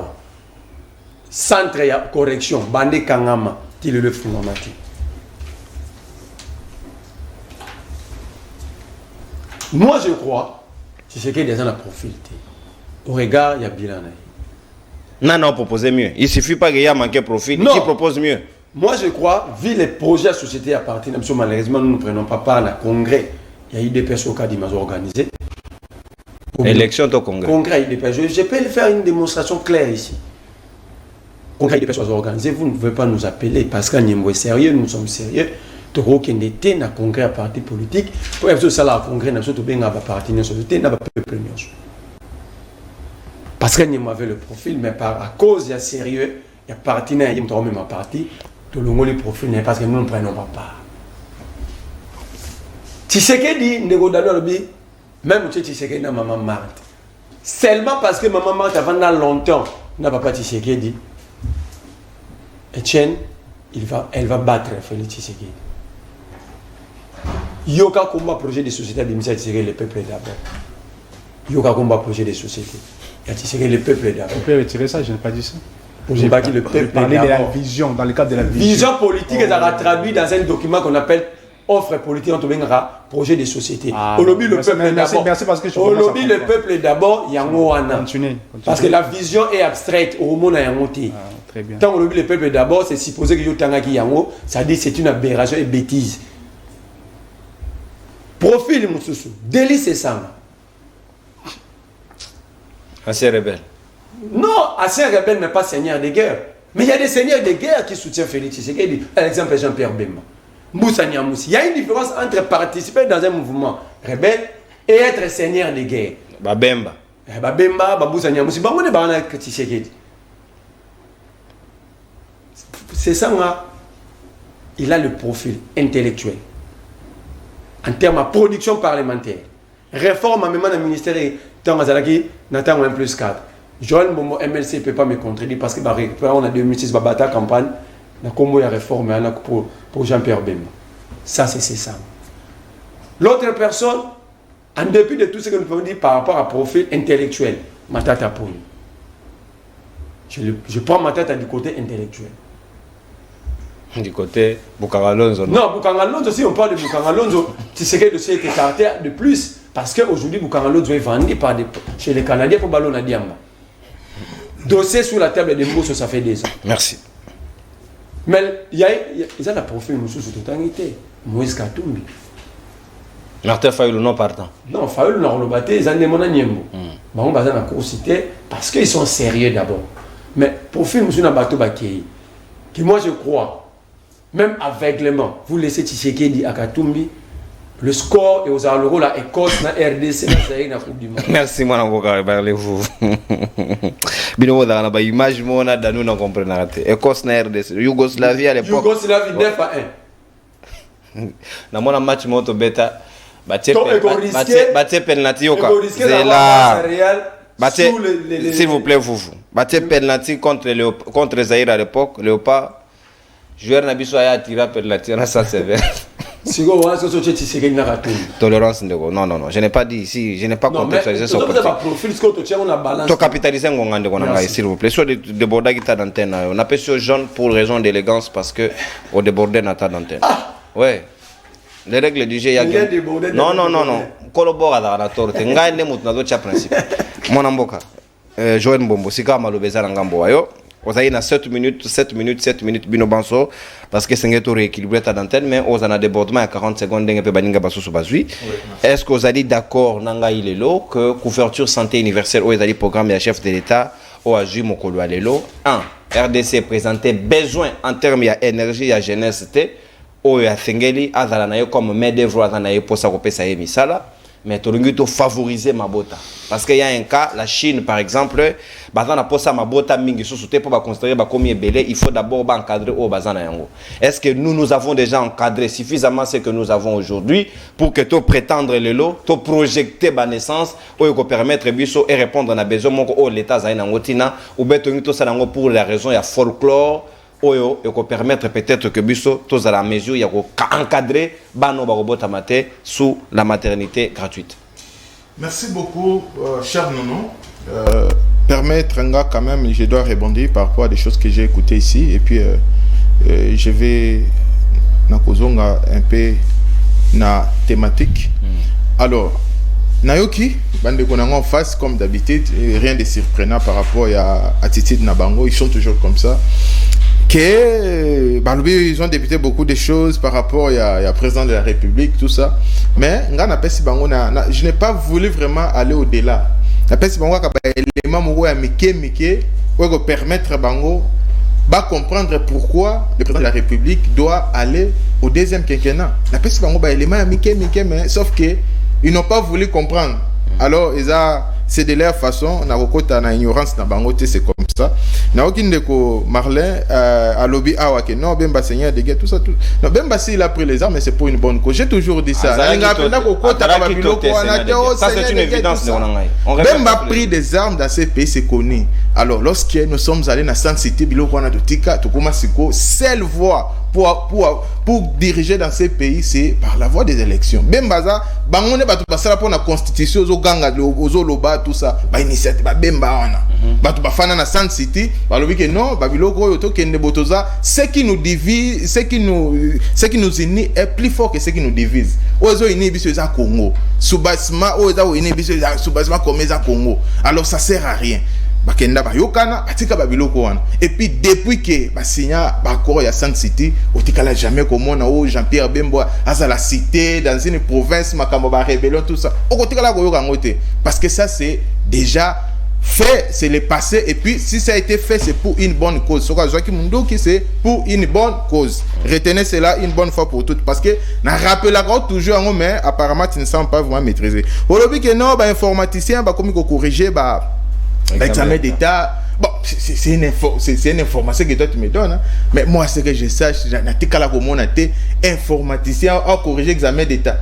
centre de correction, Bandé Kangama, qui est le fondamental. Moi, je crois, c'est ce qui est déjà la profilité. Au regard, il y a bilan. Non, proposez mieux. Il ne suffit pas qu'il y ait manqué de profil. Qui propose mieux? Moi, je crois, vu les projets de société à partir, malheureusement, nous ne prenons pas part à un congrès. Il y a eu des personnes qui ont organisé. Élection au congrès. Congrès, je peux faire une démonstration claire ici. Congrès, des personnes organisées, vous ne pouvez pas nous appeler parce qu'on est sérieux, nous sommes sérieux. Nous avons un congrès à parti politique. Pour que ça, le congrès, nous avons un parti de société, nous avons peuple. Parce que nous avons le profil, mais à cause de sérieux, il y a parti, il y a même un parti. Tout le monde le profil n'est parce que nous ne prenons pas part. Tshisekedi, même Tshisekedi n'a maman Marthe. Seulement parce que maman Marthe avant longtemps n'a pas Tshisekedi. Etienne, elle va battre Félix Tshisekedi. Yoka combat projet de société de Michel Tshisekedi, le peuple d'abord. Yoka combat projet de société. Tshisekedi, le peuple d'abord. On peut retirer ça, je n'ai pas dit ça. J'ai bâti le peuple parler de la vision, dans le cadre de la vision. Vision politique, elle a traduit dans un document qu'on appelle offre politique, on a projet de société. Aujourd'hui, le peuple d'abord. Merci parce que je Aujourd'hui, le peuple d'abord, il y a un Continuez. Parce que la vision est abstraite, au moment où il y a un Très bien. Tant aujourd'hui, le peuple d'abord, c'est supposé que Yotangaki Yango, ça dit c'est une aberration et bêtise. Profil, Moussoussou. Délit, c'est ça. Assez rebelle. Non, assez rebelle, mais pas seigneur de guerre. Mais il y a des seigneurs de guerre qui soutiennent Félix Tshisekedi. Par exemple, Jean-Pierre Bemba. Moussa Niamoussi. Il y a une différence entre participer dans un mouvement rebelle et être seigneur de guerre. Babemba. Bemba, Moussa Niamoussi. Tshisekedi. C'est ça, il a le profil intellectuel. En termes de production parlementaire. Réforme, même dans le ministère, tant que Nathan 1+4. Joël Momo MLC ne peut pas me contredire parce que on a 2006 la campagne, on a combo la réforme pour Jean-Pierre Bemba. Ça, c'est ça. L'autre personne, en dépit de tout ce que nous pouvons dire par rapport à profil intellectuel, Matata Pouni. Je prends Matata du côté intellectuel. Du côté Boukangalonzo. Non, Boukangalonzo, si on parle de Boukangalonzo, c'est ce que le dossier est écarté de plus. Parce qu'aujourd'hui, Boukangalonzo est vendu chez les Canadiens pour Ballon à Diamba. Dossier sur la table de Mousso, ça fait 2 ans. Merci. Mais il y a la profil Mousso sur totalité. Moïse Katumbi. Martin Fayoulou non partant. Non, Fayoulou n'a pas battu, ils ont demandé Niembo. On va dans la course parce qu'ils sont sérieux d'abord. Mais profil Mousso n'a pas battu. Que moi je crois, même aveuglement, vous laissez Tshisekedi à Katumbi. Le score est aux alentours la Écosse, la RDC, la Coupe du Monde. Merci, moi, parlez-vous. Bino, dans la image, moi, nous ne comprenons pas. Écosse, la RDC, Yougoslavie à l'époque. Yougoslavie 9-1. Dans mon match, moi, au bêta, battez penalty, c'est là. S'il vous plaît, vous. Battez penalty contre Zaïre à l'époque, Léopard. Joueur Nabiso a tiré penalty, ça c'est vrai. Tolérance, non, je n'ai pas dit ici, je n'ai pas contextualisé son profil. Tu capitalises s'il vous plaît. Soit déborder ta d'antenne, on appelle ce jeune pour raison d'élégance parce que on déborde notre d'antenne. Ouais. Les règles du jeu, il y a non. Collabore à la torte. Ngai ne mut na do cha principe. Mon amboka. Joël Mbombo, sika malobeza ngambo ayo. Vous avez 7 minutes, bino banso, parce que c'est un rééquilibré ta d'antenne, mais on a débordement à 40 secondes, est-ce que vous avez d'accord, Nanga Ilelo, que couverture santé universelle, vous avez programme et chef de l'État, ou à Jules Mokolo Alelo, 1. RDC présentait besoin en termes d'énergie et jeunesse, ou à Fengeli, à Zalanayo, comme main-d'œuvre à Zalanayo pour sa repésa et misala. Mais tu dois favoriser Mabota. Parce qu'il y a un cas, la Chine par exemple, pour considérer comme il faut d'abord encadrer au bazan. Est-ce que nous avons déjà encadré suffisamment ce que nous avons aujourd'hui pour que tu prétendre le lot, tu projeter la naissance, ou permettre et répondre à besoin de l'État ou bien pour la raison il y a folklore. Et qu'on permettre peut-être que Busso, tous à la mesure, il y a encadrer Bano Barobotamate sous la maternité gratuite. Merci beaucoup, cher Nono. Permettre quand même, je dois rebondir par rapport à des choses que j'ai écoutées ici. Et puis, je vais un peu na thématique. Alors, Nayoki, bande en face, comme d'habitude, rien de surprenant par rapport à l'attitude Nabango. Ils sont toujours comme ça. Ils ont débuté beaucoup de choses par rapport à président de la République, tout ça. Mais je n'ai pas voulu vraiment aller au-delà. Permettre Bango de comprendre pourquoi le président de la République doit aller au deuxième quinquennat. Sauf qu'ils n'ont pas voulu comprendre. Alors, c'est de leur façon, on a ignorance dans Bango, c'est comme ça. Na aucun de Marlin à lobby non Bemba seigneur de guerre tout ça tout. Non Bemba il a pris les armes mais c'est pour une bonne cause. J'ai toujours dit ça. Ça c'est une évidence. Bemba a pris des armes dans ces pays, c'est connu. Alors, lorsque nous sommes allés dans San City, biloko wana totika, tokoma siko, seule voie pour diriger dans ces pays, c'est par la voie des élections. Bembaza, bangone batu basala pour la constitution, zo ganga, zo loba, tout ça, ba initiative, ba bemba wana. Batu bafana na San City, ba lobi que non, ba biloko yoto kende botoza, ce qui nous divise, ce qui nous unit est plus fort que ce qui nous divise. Ozo ini biso eza Congo. Soubasma ozo ini biso eza soubasma comme eza Congo. Alors ça sert à rien. Bakenda ba yokana batika ba biloko wana. Et puis depuis que ba signa ba accord ya San City, otikala jamais comme on a Jean-Pierre Bemba à la cité dans une province makambo ba rébellion tout ça. Okotikala ko yoka ngote parce que ça c'est déjà fait, c'est le passé, et puis si ça a été fait, c'est pour une bonne cause. C'est pour une bonne cause. Retenez cela une bonne fois pour toutes, parce que na rappelle toujours, mais apparemment tu ne sens pas vraiment maîtriser. Aujourd'hui que non, bah informaticien, bah comme il faut corriger, bah examen d'état. Bon, c'est une information que toi tu me donnes, hein. Mais moi ce que je sache, informaticien à corriger examen d'état.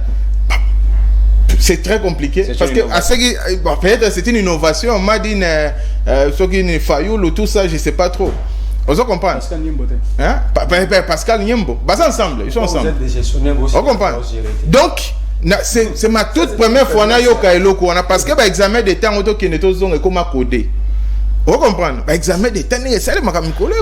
C'est très compliqué parce que peut-être c'est une innovation. On m'a dit ce qui est failloule ou tout ça, je sais pas trop. On se comprend. Pascal Niembo. Hein? Pascal Niembo. Bas ensemble, ils sont ensemble. On comprend. Donc c'est ma toute première fois na yoka eloko wana parce que ba examen de temps auto qui ne tozonga comment coder. Vous comprenez? Examen de temps,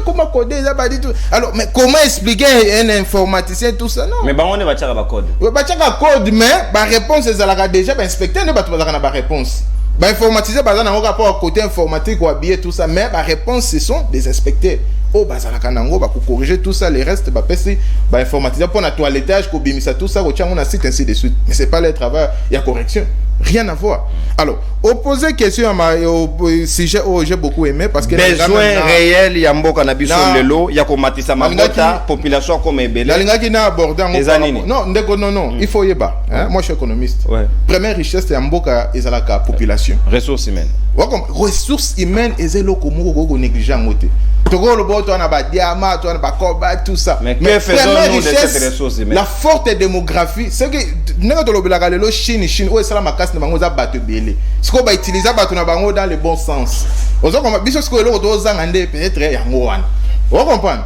comment coder ça, tout. Alors, mais comment expliquer un informaticien tout ça? Non. Mais on est battu à la code. Oui, battu à code, mais la réponse est là déjà. Inspecteur ne va pas la réponse. Informaticien, par exemple, on rapport à côté informatique ou habillé tout ça, mais la réponse ce sont des inspecteurs. Oh, bah ça la kanango, bah pour corriger tout ça, les restes, bah passer, bah informaticien pour la toilettage, pour bimisa tout ça, au tient on a site ainsi de suite. Mais c'est pas le travail, il y a correction. Rien à voir. Alors, opposer question à au sujet où j'ai beaucoup aimé parce que besoin réel il y a mboka na biso lelo ya ko matisa mabota population comme ebele. La linga qui n'a abordé non, non, il faut yeba, hein, moi je suis économiste. Ouais. Première richesse c'est mboka ezalaka population. Ressources humaines. Ressources humaines ezelo ko négligent ngote. Toko le boto na ba diamant, to na ba koba tout ça. Mais que faisons-nous de cette ressource humaine? La forte démographie, c'est que n'est to lobela lelo Chine ou ça la makas na bango za bato belé. Ce qu'on va utiliser bato na bango dans le bon sens. On sait comment biso ce que le to zangande peut-être yango wana. On comprend?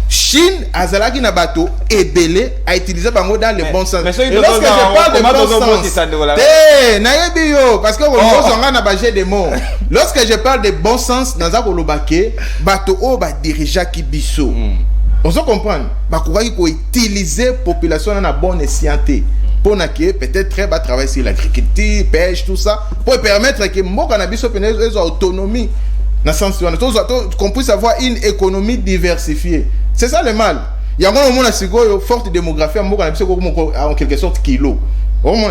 Chine azalaki na bato ebele a utilisé bango dans le bon sens. Et lorsque je parle de bon sens, nayebi yo parce que on zonga na baje des mots. Lorsque je parle de bon sens, naza ko lobake bato o ba dirigeant ki biso. On se comprend? Ba ko utiliser population na bonne escienté. Pour que peut-être très bas travailler sur l'agriculture, pêche, tout ça, pour permettre que mon cannabis ait autonomie. Dans le sens qu'on puisse avoir une économie diversifiée. C'est ça le mal. Il y a une forte démographie en quelque sorte kilo.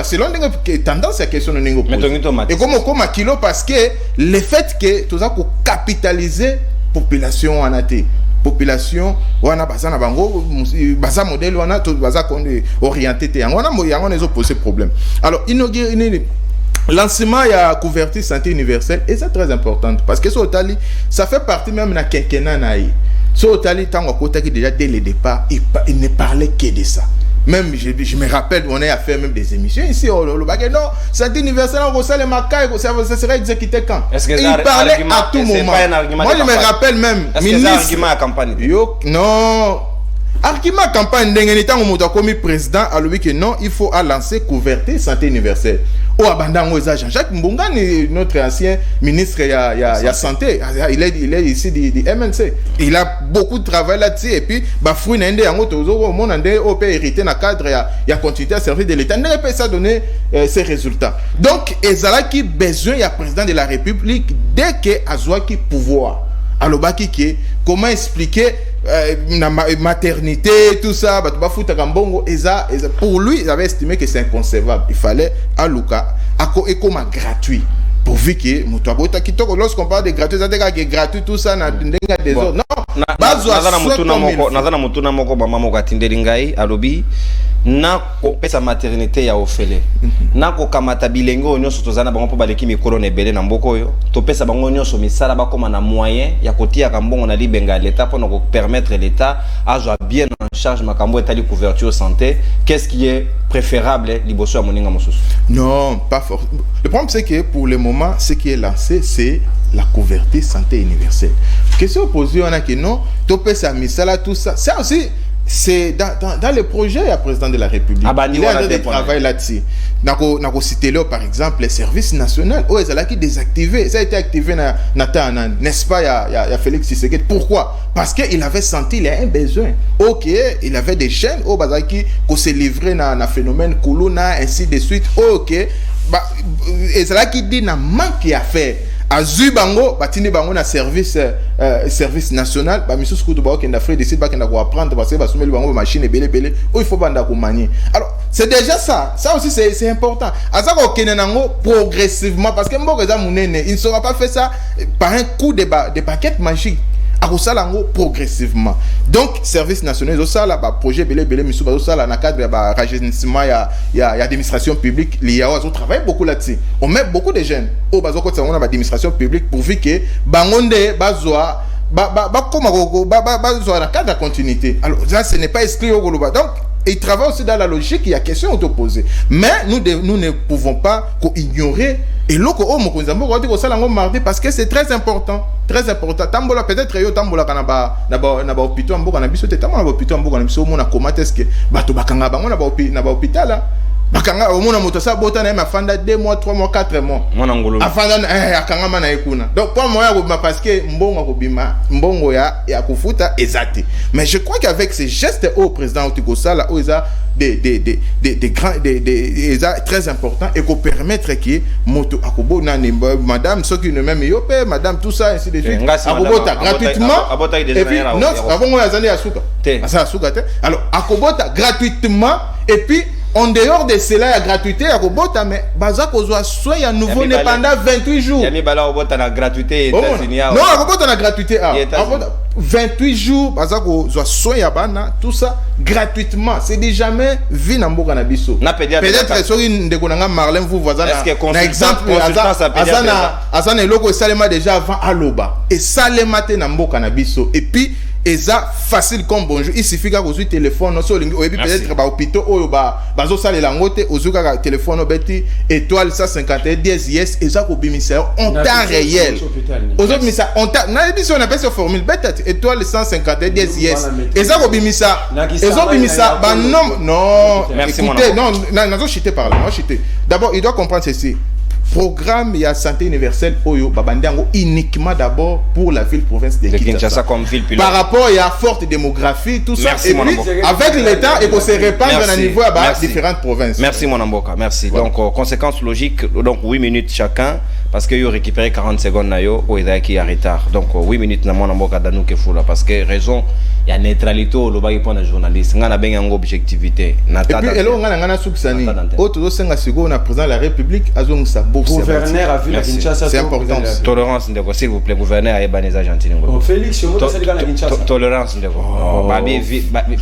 C'est l'une des tendances à la question de Ningo. Et comme un kilo parce que le fait que tout ça pour capitaliser la population en athée. Population wana basa na bango basa modèle wana to basa orienté te yango na les opposés problème. Alors lancement il y a couverture santé universelle et c'est très important parce que ça fait partie même na quinquennat naï. So tali tango kota qui déjà dès le départ il ne parlait que de ça. Même je me rappelle on a fait même des émissions ici au baguette non santé universelle on reçoit les macailles ça serait exécuté quand il parlait à tout moment. Moi je me rappelle même ministre argument à campagne yo non argument campagne ndenge temps on comme président a lui que non il faut lancer couverture santé universelle au abandango Jean-Jacques Mbungani notre ancien ministre il y a santé il est ici du MNC il a beaucoup de travail là-dessus et puis ba fruit ndé yango tozo au monde ndé au peut hériter na cadre il y a continuité à servir de l'état ne peut ça donner ses résultats donc ezala qui besoin il y a président de la République dès que azwa qui pouvoir alobaki que comment expliquer la maternité tout ça pour lui il avait estimé que c'est inconcevable il fallait aluka et comme gratuit pourvu que lorsqu'on parle de gratuit ça veut dire gratuit tout ça na des autres non nazana mutuna moko mama moko atindeli ngai alobi na kopesa maternité ya ofele na kokamata bilengo nyonso tozana bango po baleki mikolo na ebele na mboko oyo topesa bango nyonso misala bakoma na moyen ya kotia kambongo na libenga l'état pour nous permettre l'état à jouer bien en charge makambo etali couverture santé qu'est-ce qui est préférable liboso ya moninga mosusu non pas forcément le problème c'est que pour le moment ce qui est lancé c'est la couverture santé universelle. Question posée, on a que non, topé sa misala, tout ça. Ça aussi, c'est dans le projet, il y a le président de la République. Il est en train de travailler là-dessus. Nako cité là, par exemple, les services nationaux. Oh, ils ont qui désactivé. Ça a été activé n'est-ce pas, il y a Félix Tshisekedi. Pourquoi? Parce qu'il avait senti, il y a un besoin. Ok, il avait des chaînes, oh, qui se livraient dans un phénomène Kuluna, ainsi de suite. Ok, et c'est là qui dit, il y a un manque à faire. Azu bango batini bango na service national ba misu skutu ba okenda frère décide ba kenda ko apprendre parce que ba soumeli bango machine belé il faut banda ko manier. Alors c'est déjà ça aussi c'est important. Asa ko kena nango progressivement parce que mbo reza munene il ne sera pas fait ça par un coup de baguette magique. Akosalango progressivement. Donc service national ça là ba projet belé misu ba ça là na cadre ba rajeunissement il y a administration publique l'IA on travaille beaucoup là-dessus. On met beaucoup de jeunes au bazo ko on a administration publique pourvu que bangonde bazwa bazwa la cadre de continuité. Alors ça ce n'est pas exclu au Goloba. Donc il travaille aussi dans la logique, il y a question opposée. Mais nous ne pouvons pas ignorer et loko o mokonzambo ko dit ko sala ngo mardi parce que c'est très important tambola peut-être yo tambola kana ba hôpital mboka na biso te tambola ba hôpital mboka na biso mona comment est-ce que bato bakanga bango na ba hôpital bakanga o mona moto sa bota na mafanda 2 mois 3 mois 4 mois mona ngolo afanda akanga mana ekuna donc pour moi ya parce que mbongo ko bima mbongo ya kufuta ezati mais je crois qu'avec ces gestes au président Otiko Sala o eza des grands très importants et qu'on permettre que moto akobo na madame ce qui ne même yopé madame tout ça ainsi de suite akobota gratuitement et puis non avant yazali asuka asa asuka te alors akobota gratuitement et puis en dehors de cela, il y a gratuité, à mais Baza Kozwa soit un nouveau né pendant 28 jours. Il y a mis Bala Obota la gratuité États-Unis. Non, Obota la gratuité. 28 jours, Baza Kozwa soit Yabana, tout ça gratuitement. C'est déjà jamais vu dans Mboka Nabiso. Peut-être sur une de Konanga Marlène, vous voisin. Par exemple, Azana et Loko Salema déjà avant Aloba. Et Salema te na Mboka Nabiso. Et puis, et ça facile comme bonjour il suffit que vous téléphone so et puis peut-être ba hôpital o ba bazo sala langote ozuka téléphone beti étoile 151 10 yes et ça ko bimisa en temps réel ozo bimisa en temps na dit on appelle cette formule peut-être étoile 151 10 yes et ça ko bimisa ezo bimisa ba non écoutez non nazo chiter par là moi chiter d'abord il doit comprendre ceci. Programme il y a santé universelle Oyo Babandango uniquement d'abord pour la ville province de Kinshasa comme ville pilote. Par rapport il y a forte démographie tout ça et puis avec l'État et qu'on se répandre à niveau à différentes provinces. Merci mon Amboka, merci. Voilà. Donc conséquence logique donc 8 minutes chacun parce que yo récupérer 40 secondes na yo ou qui est en retard. Donc 8 minutes na mon Amboka danou ke fula parce que raison il y a neutralité au loba pour les journalistes ngana benga ngo objectivité na tata. Et puis elo ngana suksani auto senga sigo na président de la République azong sa gouverneur a vu la Kinshasa. C'est important. Tolérance ndeko s'il vous plaît gouverneur a Ebaneza Gentil ngo. Félix yo mo sali la Kinshasa. Tolérance ndeko. Babi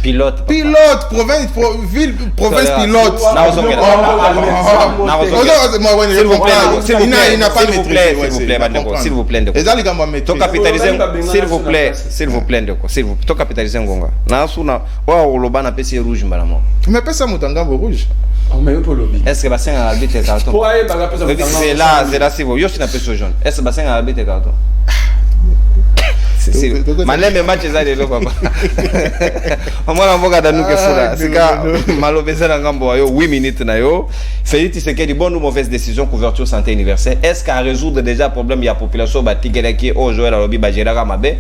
pilote province ville province pilote. Il n'a pas maîtrisé. S'il vous plaît ndeko. Ezali kamba maîtrise. To capitaliser s'il vous plaît ndeko. S'il vous plaît capitaliser ngonga na suna wa olobana pesi rouge mbalamo mais pesa mutanga rouge est-ce que bassin à arbitre carton c'est là c'est vous yo sina pesi jaune est-ce que bassin à arbitre carton maleme match za lelo papa omwana mboka danuke fula sika malobeza na ngambo yo 8 minutes na yo Félix Tshisekedi bonne ou mauvaise décision couverture santé universelle est-ce qu'à résoudre déjà problème il y a population batigela qui au jouer la lobby bajera mabe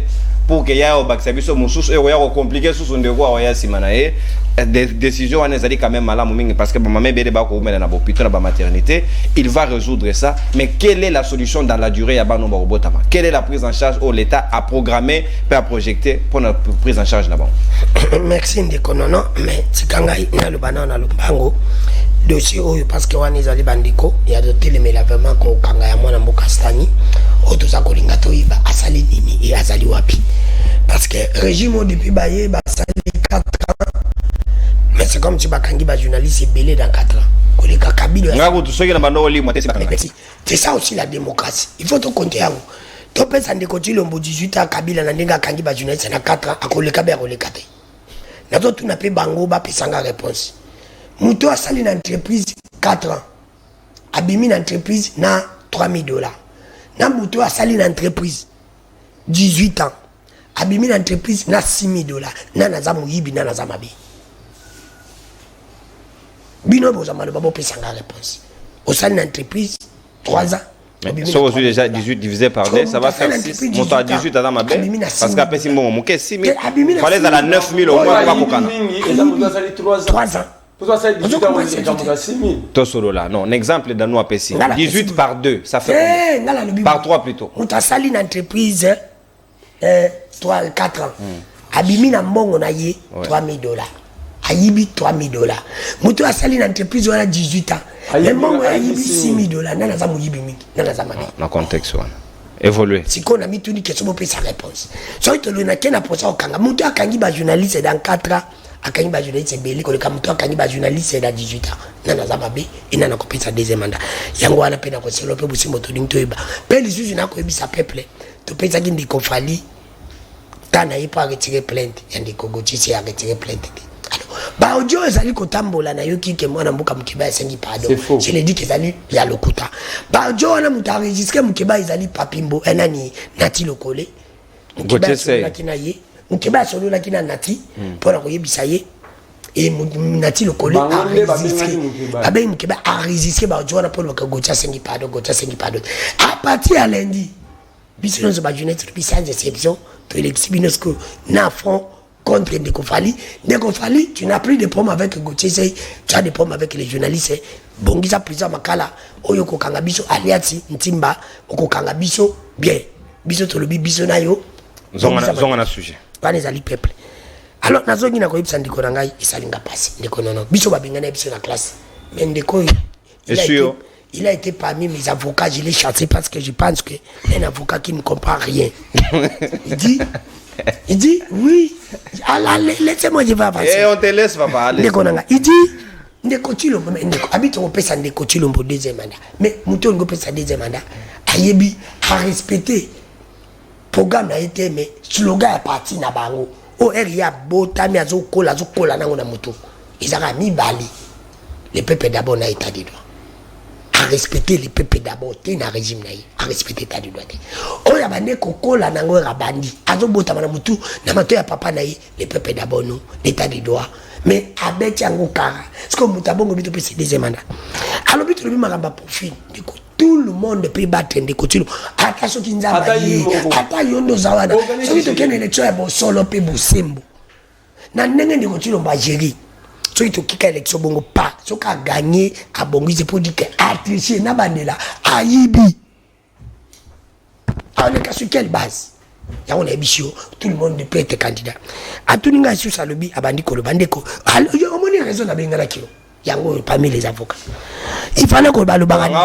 pour que ya obakisabiso mususu e ya compliquer sous ndeko wa ya simanae des décisions on ezali quand même malamu mingi parce que maman bele ba ko umela na hôpital na ba maternité il va résoudre ça mais quelle est la solution dans la durée ya ba no robotama quelle est la prise en charge où l'état a programmé peut projeter pour la prise en charge là-bas. Merci ndeko nono mais tikangai na le banana le bango dossier oyo parce que wana ezali bandiko ya dotelemela vraiment ko kanga ya mwana mboka stani oto za kolinga toyiba asali nini et azali wapi parce que régime depuis baye basali 4 ans mais c'est comme si bakangi ba journaliste belé dans 4 ans koleka kabilo ngako to soki na bando limo c'est ça aussi la démocratie il faut te compter yango to pesa ndeko tilombo 18 ans kabila na ndenga kangi ba journaliste na 4 ans akoleka ba koleka te na to tuna pe bango ba pesanga réponse muto asali na entreprise 4 ans abimi na entreprise na $3,000 na mutu asali une entreprise 18 ans abimi une entreprise na $6,000 na naza moyibi na naza mabe bino bozama babo pesa nga réponse osali une entreprise 3 ans. Si vous avez déjà 18 divisé par 2, ça va faire 6. Montant à 18 à ma belle. Parce qu'après, si mon mouquet 6 000, il fallait à la 9 000 au moins pour Kokana. 3 ans. Pourquoi ça 18 ans, on a 6 000. Tout solo là. Non, un exemple dans nous à Pessi. 18 par 2, ça fait combien? Par 3 plutôt. On a sali une entreprise 4 ans. Abimi na mbongo na ye $3,000. Ayibi $3,000. Mutu a sali une entreprise on a 18 ans. Mais bon, ayibi $6,000. Nana za muyibi mingi. Nana za mabe. Dans contexte one. Évoluer. Si qu'on a mis tout ni question pour sa réponse. So to le na kena posa okanga. Mutu akangi ba journaliste dans 4 ans. Akangi ba journaliste beli ko le kamutu akangi ba journaliste dans 18 ans. Nana za mabe ina na kopesa deuxième mandat. Yango wana pena ko selo pe busi moto ding toyeba. Pe les juges na ko ebisa peuple. To pesa gindi ko fali. Tana il pas retirer plainte. Yandi ko gotisi a retirer plainte. Ba audio ezali kotambola na yoki ke mwana mbuka mukeba esengi pardon. Je l'ai dit que ezali ya lokuta. Ba audio na muta enregistrer mukeba ezali papimbo enani nati lokole. Mukeba solo kina ye. Mukeba solo la kina nati pour koyebisa ye et nati lokole enregistrer. Abe mukeba enregistrer ba audio na pour ko gocha sengi pardon. À partir à lundi biso zo ba journée sans exception to l'exhibinosco na front contre Ndeko Fally, tu n'as plus de problème avec Gauthier, tu as des problèmes avec les journalistes. Bongisa président Makala, Oyoko Kangabiso, Aliati, Ntimba, Oko Kangabiso, bien. Biso Tolobi, Biso Nayo. Zonga sujet. Pas les alliés peuple. Alors, Nazongi na koyib Ndeko Nangai, Isalinga passe. Ndeko non. Biso Babingana, Biso la classe. Mais Ndeko, il a été parmi mes avocats, je l'ai chassé parce que je pense qu'un avocat qui ne comprend rien. Il dit, oui, laissez-moi, je vais avancer. Et on te laisse, papa, allez. Il dit, Ndeko Chilombo, habite on peut sa Ndeko Chilombo deuxième mandat. Mais Mouton on peut sa deuxième mandat. Ayebi a respecté. Programme a été, mais slogan est parti na bango. Oh, Eria, Botami, Azo Kola, Nango na Mouton. Ils ont mis Bali. Le peuple d'abord n'a état de droit. À respecter les peuples d'abord, t'es dans le régime naï, à respecter ta droit. Oh, y'a bande koko la nango rabandi, azo bota manamutu, namato ya papa naï, les peuples d'abord non, l'état de droit. Mais avec yango kara, ce que mutabongo bito peut se deuxième mandat. Alors bito le maramba profil, tout le monde peut battre des coutumes. Attention qui nous a baillé, ata yondo zawada. Ce qui te ken élection ya bon solo pe bosembo. Na nenge de coutume ba gérer. Ceux qui ont quitté l'élection, bon pas. Ceux qui ont gagné, à bon, c'est pour dire que Atriché, Nabandela, Aïbi. On est sur quelle base? Là, on est bichot, tout le monde peut être candidat. À tout le monde, sur Salobi, à Bandiko, le Bandeko. Alors, il y a une raison à Bengala Kilo. Il y a parmi les avocats. Il fallait qu'on le barani.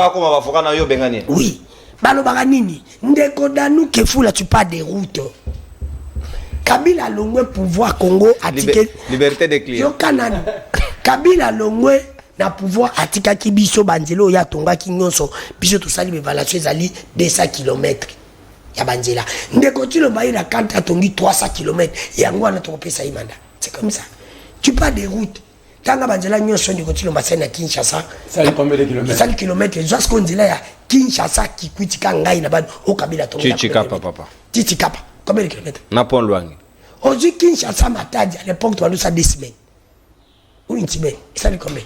Oui. Balo baranini. Ndeko Danou, Kefoula, tu parles des routes. Kabila Longwe pouvoir Congo attiquer liberté des clients. Kabila Longwe na pouvoir attiquer Kibiso Banzelo ya tonga kinyonso biso to sali évaluation ezali 200 km ya Banzela. Ndeko tilo bayi na kanta atongi 300 km yango ana to pesa imanda. C'est comme ça. Tu parles des routes. Tanga Banzela nyonso ndeko tilo basena Kinshasa. Ça combien de kilomètres? 5 km jusqu'au Nzela ya Kinshasa Kikwiti ngai na bado o Kabila tonga. Tichikapa papa. Tichikapa. Combien de kilomètres? Napon Luangi. Aujourd'hui, Kinshasa Matadi, à l'époque, tu as ça 2 semaines. Ou une semaine. Ça veut combien?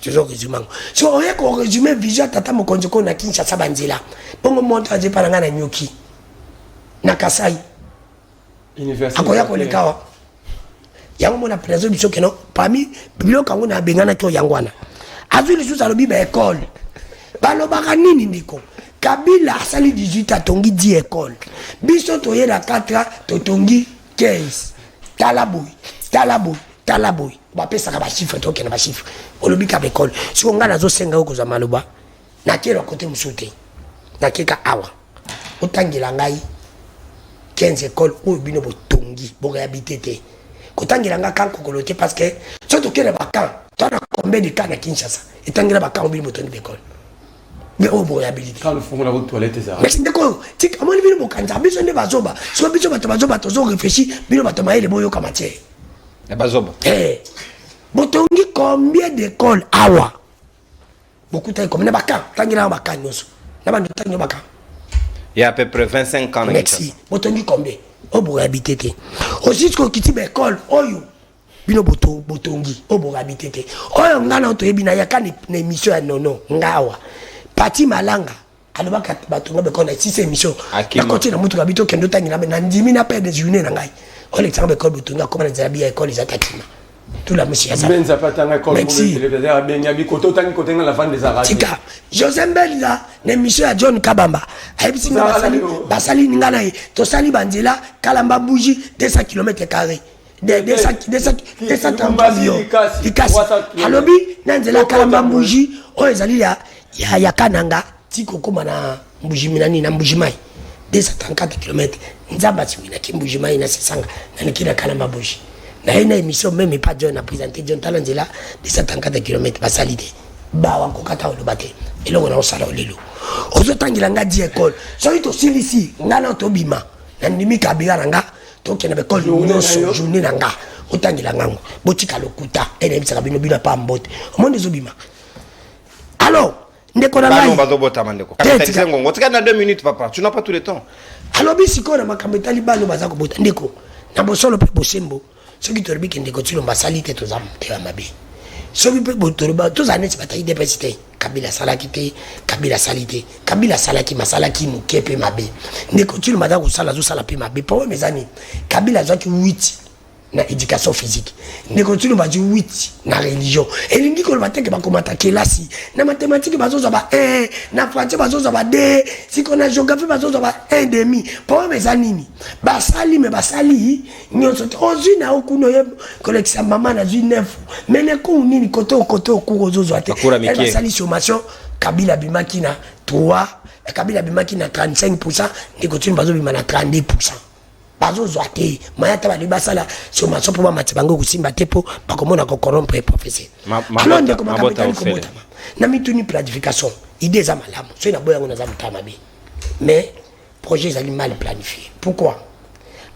Toujours résumé. Si on regarde qu'on résume, vision tata mon conjoint na Kinshasa Banzela. Pour me montrer que par na Nyoki. Na Kasai. Université. Akoya ko le kawa. Yango mona président biso keno parmi bibilo kango na bengana to yangwana. Azuli sous alobi ba école. Balobaka nini ndiko? Kabila asali 18 a tongi 10 écoles. Biso toye na 4 to tongi 15. Talaboy. Ba pesa ka ba chiffre to kena ba chiffre. Olobi ka école. Si on ngana zo senga ko za maloba. Na kero côté musute. Na keka awa. Otangila ngai 15 écoles ou bino bo tongi bo réhabiliter te. Kotangila nga kan kokolote parce que surtout kena ba kan. Toi na combien de cas na Kinshasa? Etangila ba kan bino tongi d'école. Mais on va réhabiliter. Quand le fond de la toilette, ça. Mais c'est d'accord. Tu sais, comment il vient au Canada? Besoin de bazoba. Soit besoin de bazoba, tu as réfléchi. Bilo batamaye les boyaux comme tiens. Et bazoba. Eh. Botongi combien d'écoles awa? Beaucoup de comme n'abakan. Tangi na bakan yosu. N'abandi tangi bakan. Il y a à peu près 25 ans. Merci. Botongi combien? Oh, pour habiter. Aussi, ce qu'on quitte l'école, oh, bino botongi, oh, pour habiter. Oh, on a notre ebina, il y a qu'une émission à nono, ngawa. Pati malanga. Alors, batonga, bekona, si c'est émission. La côté de notre habito, kendo tangina, na ndimi na père des journées, nangai. Oh, les temps, bekona, botonga, comment les habits à l'école, les attaquina. Tout la monsieur a ça. Benza patanga comme téléviseur bien yabi koto tangi koto la fin des arabes. Tika, Joseph Belza, l'émission à John Kabamba. Aïbisi basali ningana to sali banzela kalamba bougie 200 km². 230 millions. Ikasi. Alobi nanzela kalamba bougie o ezali ya kananga tiko koma na bougie minani na bougie mai. 234 km. Nzamba timina kimbougie mai na sesanga na nikina kalamba bougie. Na une émission même pas John a présenté John Talanzela 234 km basalite ba wa kokata lo bate elongo na osala olelo ozotangila nga di école so ito silisi ngana to bima na ndimi kabila nga to kena be école nyonso journée nga otangila ngango botika lokuta ene bisaka bino bila pa mbote omonde zo bima alors ndeko na ngai bazo bota mandeko kapitaliser ngongo tika na 2 minutes papa tu n'as pas tout le temps alors bisiko na makambetali balo bazako bota ndeko na bosolo pe bosembo soki tolobi kende kotilo basali te toza mtewa mabe soki pe botoloba toza neti batayi depesi te kabila salaki te kabila sali te kabila salaki masalaki moke pe mabe nde kotilo baza kosala azosala pe mabe problème eza nini kabila azwaki 8 na éducation physique nde kotilo bazwi 8 na religion elingi koloba teke bakomata kelasi na mathématique bazozwa ba 1 na français bazozwa ba 2 siko na géographie bazozwa ba 1,5 problème eza nini basali me basali nyonso te ozwi na okuno ye kolekisa mama na zwi 9 mene ko nini kote okuru ozozwa te basali sommation kabila bimaki na 3 kabila bimaki na 35% nde kotilo bazobima na 32%. Bazozwa te mayata bali basala sommation po bamati bango kusimba te po bakomona ko corrompre professeur alors ndeko makabetali kobota na mituni planification idée za malamu so ina boyango na za mutama be mais projet ezali mal planifié pourquoi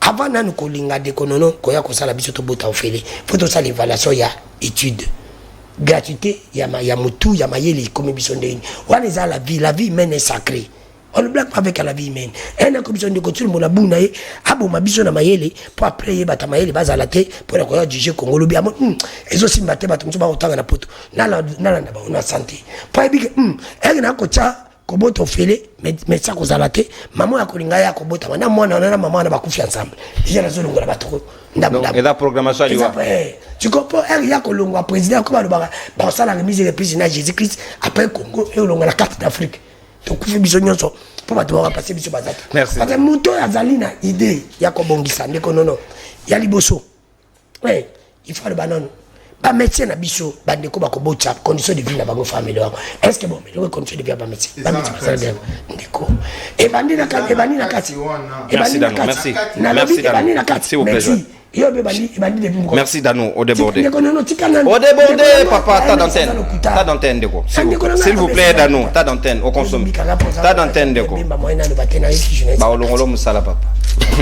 avant nanu kolinga de konono koya kosala biso to bota ofele faut to sala évaluation ya étude gratuité ya mutu ya mayele comme biso ndeni wana eza la vie humaine est sacrée. On ne blague pas avec la vie humaine. Et la commission de couture, mon abou nae, abo mabiso na mayele, pour après y bata mayele bas à la tête, pour la croire juger Congo le bien. Et aussi mbaté batum soba autant na poto. Nala on a santé. Pas big elle na kocha koboto fele, mais ça cause à la tête. Maman a kolinga ya kobota. Na mwana na maman na ba kufi ensemble. Déjà la zone ngala batoko. Et la programmation tu comprends elle ya kolonga président comme le ba ça la remise de président Jésus-Christ après Congo et longa la carte d'Afrique. Donc kufi biso nyonso po bato ba passer biso bazaki parce que moto azali na idée ya kobongisa ndeko nono ya liboso ouais il faut le banano ba métier na biso ba ndeko ba kobotcha condition de vie na bango famille est-ce que bon mais le condition de vie ba métier ndeko et bandi na kati merci merci merci Danou, au débordé. Au débordé, papa, ta d'antenne, Deko. S'il vous plaît, Danou, ta d'antenne, au consomme. Ta d'antenne, Deko. Bah, on moussala, papa.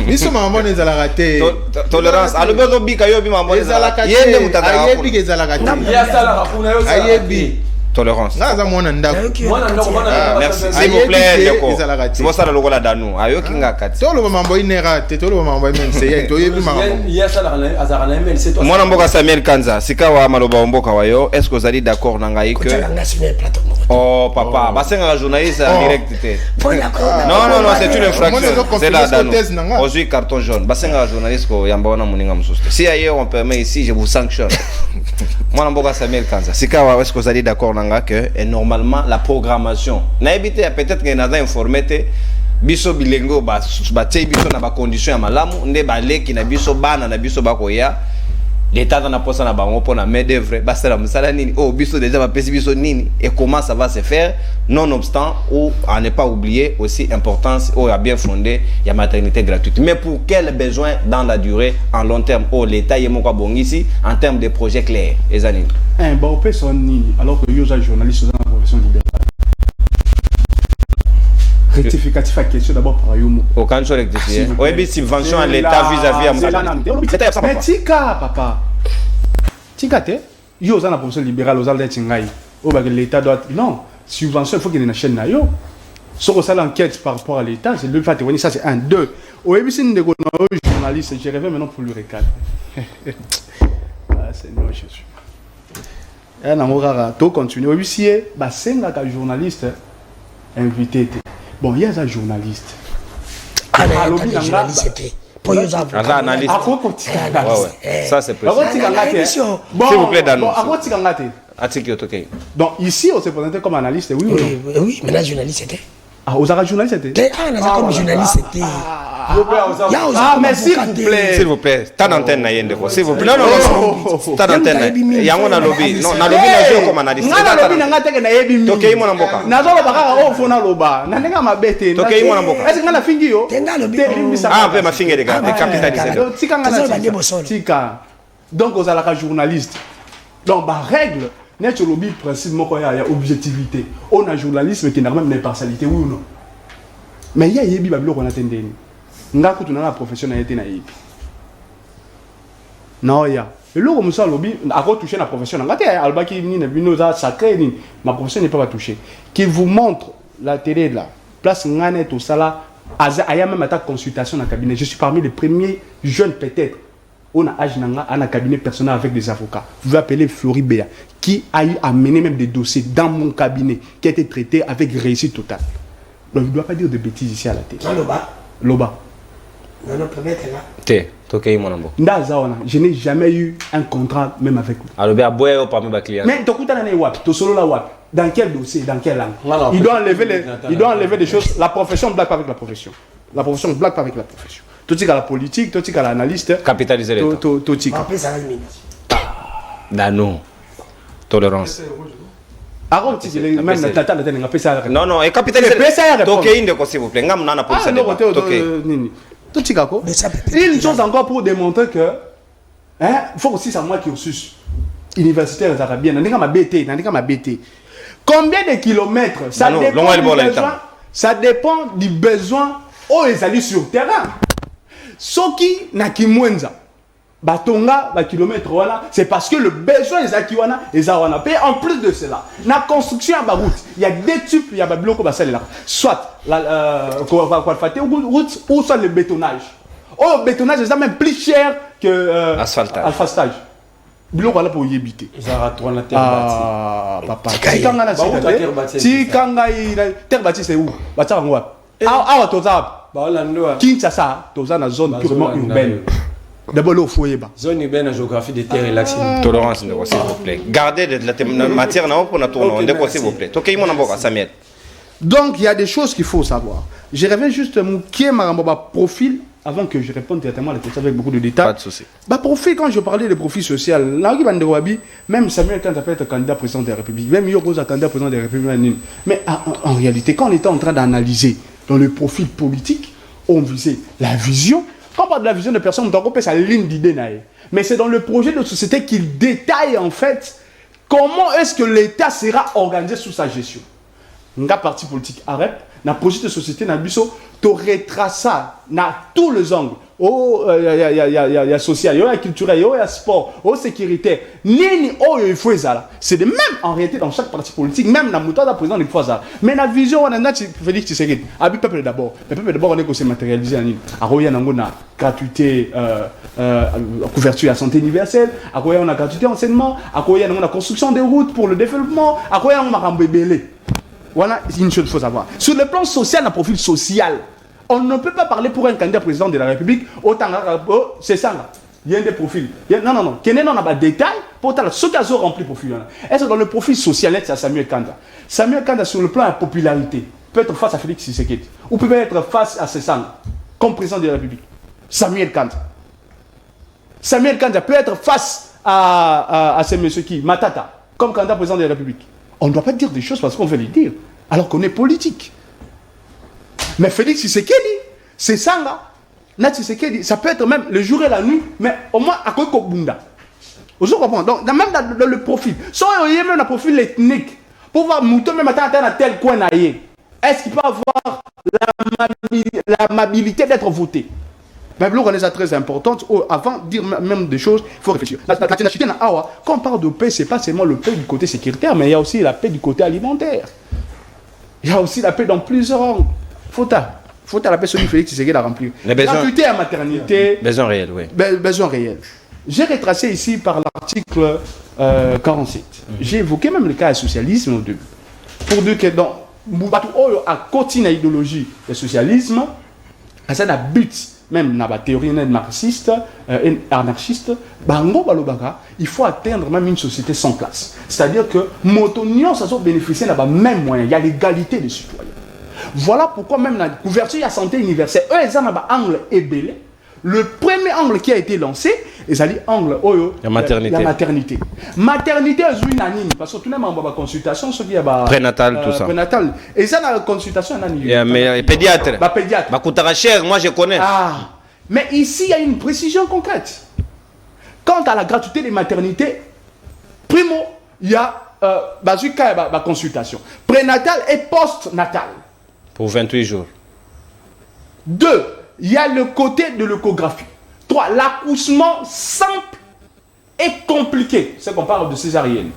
Ils sont maman des raté. Tolérance. Alors, besoin bika yo bi maman des raté. Yende mutaka. Ayebi des raté. Ayebi. Tolérance. Merci, s'il vous plaît, Deko. C'est pour ça le logo là Danou. Ayo kinga kati. Tout le moment boy nérate, tout le moment boy même c'est toi yebi maman. Moi namboka Samuel Kanza, sikawa maloba mboka wayo. Est-ce que vous allez d'accord nangai que oh papa, basenga journaliste en direct té. Non, c'est une infraction. C'est là Danou. Aujourd'hui carton jaune. Basenga journaliste ko yamba wana muninga mususte. Si ailleurs on permet ici, je vous sanctionne. Moi namboka Samuel Kanza, sikawa est-ce que vous allez d'accord que et normalement la programmation na éviter peut-être que naza informé te biso bilengo ba tie biso na ba condition ya malamu nde baleki na biso bana na biso bakoya l'état na posa na bango pona main d'œuvre basala musala nini oh biso déjà ba pesi biso nini et comment ça va se faire nonobstant ou à ne pas oublier aussi importance ou à bien fondé ya maternité gratuite mais pour quel besoin dans la durée en long terme oh l'état yemo kwa bongisi en termes de projets clairs ezani bah on peut son nini alors que yo journaliste dans la profession libérale rectificatif à question d'abord par Yomo. Aucun chose rectifié. Oui, mais subvention à l'État vis-à-vis à mais tika papa. Tika te. Yo dans la profession libérale aux aldes tingai. Au bas que l'État doit non subvention il faut qu'il y ait une chaîne na yo. Ce qu'on l'enquête par rapport à l'État, c'est le fait de ça, c'est un, deux. Au ABC, nous avons un journaliste, je reviens maintenant pour le recadrer. Seigneur Jésus. Et on a continué. Au ABC, c'est un journaliste invité. Bon, il y a un journaliste. Ah, non, il y a un journaliste. Pour nous avoir. Analyste. Ça, c'est précis. S'il vous plaît, Danou. Donc, ici, on s'est présenté comme analyste, oui ou non? Oui, mais là, journaliste, c'était. Ah, vous avez journaliste, c'était? Ah, on a comme journaliste, c'était. Ah, mais s'il vous plaît. S'il vous plaît, t'as d'antenne, s'il vous plaît. Non, t'as d'antenne. Il y a un lobby. Non, na lobby, na joué comme analyste. Na lobby, na teke na yebi mi. Tokei mo na mboka. Na zola baka o fona loba. Na nenga mabete. Tokei mo na mboka. Est-ce que na fingi yo? Tenga lobby. Ah, pe ma fingi de gars, capitalisé. Tika ngana tika. Donc, vous avez la journaliste. Donc, ma règle, net lobby principe il y a objectivité. On a journalisme qui n'a même impartialité, oui ou non? Mais il y a yebi babilo qu'on attend deni. Nga kutu na professionnalité na yebi. Non ya. Et là comme ça lobby a touché la profession. Nga te alba ki ni na bino za sacré ni ma profession n'est pas touchée. Qui vous montre la télé là. Place ngane tout ça là. Aya même à ta consultation dans le cabinet. Je suis parmi les premiers jeunes peut-être. On a un cabinet personnel avec des avocats. Vous appelez Floribéa, qui a eu à mener même des dossiers dans mon cabinet, qui a été traité avec réussite totale. Donc, je ne dois pas dire de bêtises ici à la télé. Loba. Loba. Non, peut-être là. Je n'ai jamais eu un contrat même avec lui. Alors, bien, boire parmi mes clients. Mais tu solo la wap. Dans quel dossier, dans quelle langue? Il doit enlever des choses. La profession ne blague pas avec la profession. La profession ne blague pas avec la profession. Tout ce qui est la politique, tout ce qui est l'analyste. Capitaliser l'État. Tout ce qui est. Non. Tolérance. Non, non, et capitaliser l'État. S'il vous plaît. Une chose encore pour démontrer que il faut aussi savoir qui est universitaire arabienne. Combien de kilomètres? Ça dépend du besoin où ils allaient sur terrain. Soki na kimwenza batonga ba kilomètre wana, c'est parce que le besoin des akiwana les awana. Et en plus de cela, la construction à route, il y a des types, il y a babiloko basale là. Soit la route ou soit le bétonnage. Oh, bétonnage c'est même plus cher que asphaltage. Biloko là pour y habiter. Ah, papa. Terre bâtie c'est où? Bâtie en quoi? Ah, Tozab. Kinshasa, Tozab na zone purement urbaine. D'abord, il faut y zone urbaine, la géographie des terres et l'axe. Tolérance, s'il vous plaît. Gardez de la matière pour notre tournoi, s'il vous plaît. Donc, il y a des choses qu'il faut savoir. Je reviens juste qui est ma profil avant que je réponde directement à la question avec beaucoup de détails. Pas de souci. Profil, quand je parlais de profil social, même Samuel quand il peut être candidat président de la République, même Yoko candidat président de la République. Mais en réalité, quand on était en train d'analyser dans le profil politique, on visait la vision. Quand on parle de la vision de personne, on peut sa ligne d'idée. Mais c'est dans le projet de société qu'il détaille en fait comment est-ce que l'État sera organisé sous sa gestion. Nga parti politique AREP, na projet de société na biso, to retraça na tous les angles. Oh, il y a social, il y a culturel, il y a sport, il y a sécuritaire. Nini, oh, il faut ça. C'est de même en réalité dans chaque parti politique, même dans le mouton de la présidente, il faut ça. Mais la vision, on a Félix Tshisekedi. Abi peuple d'abord. Le peuple d'abord, on est aussi matérialisé en ligne. Aroya na gratuité, couverture à santé universelle. Aroya on a gratuité enseignement. Aroya on a construction des routes pour le développement. Aroya on a rembébélé. Voilà une chose qu'il faut savoir. Sur le plan social, un profil social. On ne peut pas parler pour un candidat président de la République autant c'est ça là. Il y a des profils. Non. Quel est le détail pour ceux qui ont rempli le profil. Est-ce que dans le profil social, c'est Samuel Kanda? Samuel Kanda, sur le plan de la popularité, peut être face à Félix Tshisekedi ou peut être face à Sessanga comme président de la République. Samuel Kanda. Samuel Kanda peut être face à ces messieurs qui, Matata, comme candidat président de la République. On ne doit pas dire des choses parce qu'on veut les dire, alors qu'on est politique. Mais Félix Tshisekedi, c'est ça là. Nat Tshisekedi, ça peut être même le jour et la nuit, mais au moins à quoi Bunda. Vous comprenez? Donc, même dans le profil. Soit il y a même un profil ethnique, pour voir Mouton même à tel coin naïe. Est-ce qu'il peut avoir l'amabilité d'être voté? Mais on est très importante. Avant de dire même des choses, il faut réfléchir. Quand on parle de paix, ce n'est pas seulement le paix du côté sécuritaire, mais il y a aussi la paix du côté alimentaire. Il y a aussi la paix dans plusieurs angles. Faut à la paix celui Félix Tshisekedi à remplir. Les besoins. Gratuité à maternité. Besoin réel, oui. Besoin réel. J'ai retracé ici par l'article 47. J'ai évoqué même le cas du socialisme au début. Pour dire que dans à continuer l'idéologie du socialisme, ça a but, même dans la théorie marxiste et anarchiste, il faut atteindre même une société sans classe. C'est-à-dire que l'union, ça doit bénéficier de même moyen. Il y a l'égalité des citoyens. Voilà pourquoi même la couverture de la santé universelle, eux, ils ont un angle ébélé. Le premier angle qui a été lancé, c'est l'angle la maternité. La maternité. Maternité, c'est une anime. Parce que tout le monde a une consultation, ce qui est prénatal, tout ça. Prénatal. Et ça, la consultation, mais pédiatre. Pédiatre. Bah, coûtera cher, moi je connais. Ah. Mais ici, il y a une précision concrète. Quant à la gratuité des maternités, primo, il y a la consultation. Prénatal et post-natal. Pour 28 jours. 2. Il y a le côté de l'échographie. 3. L'accouchement simple et compliqué. C'est qu'on parle de césarienne.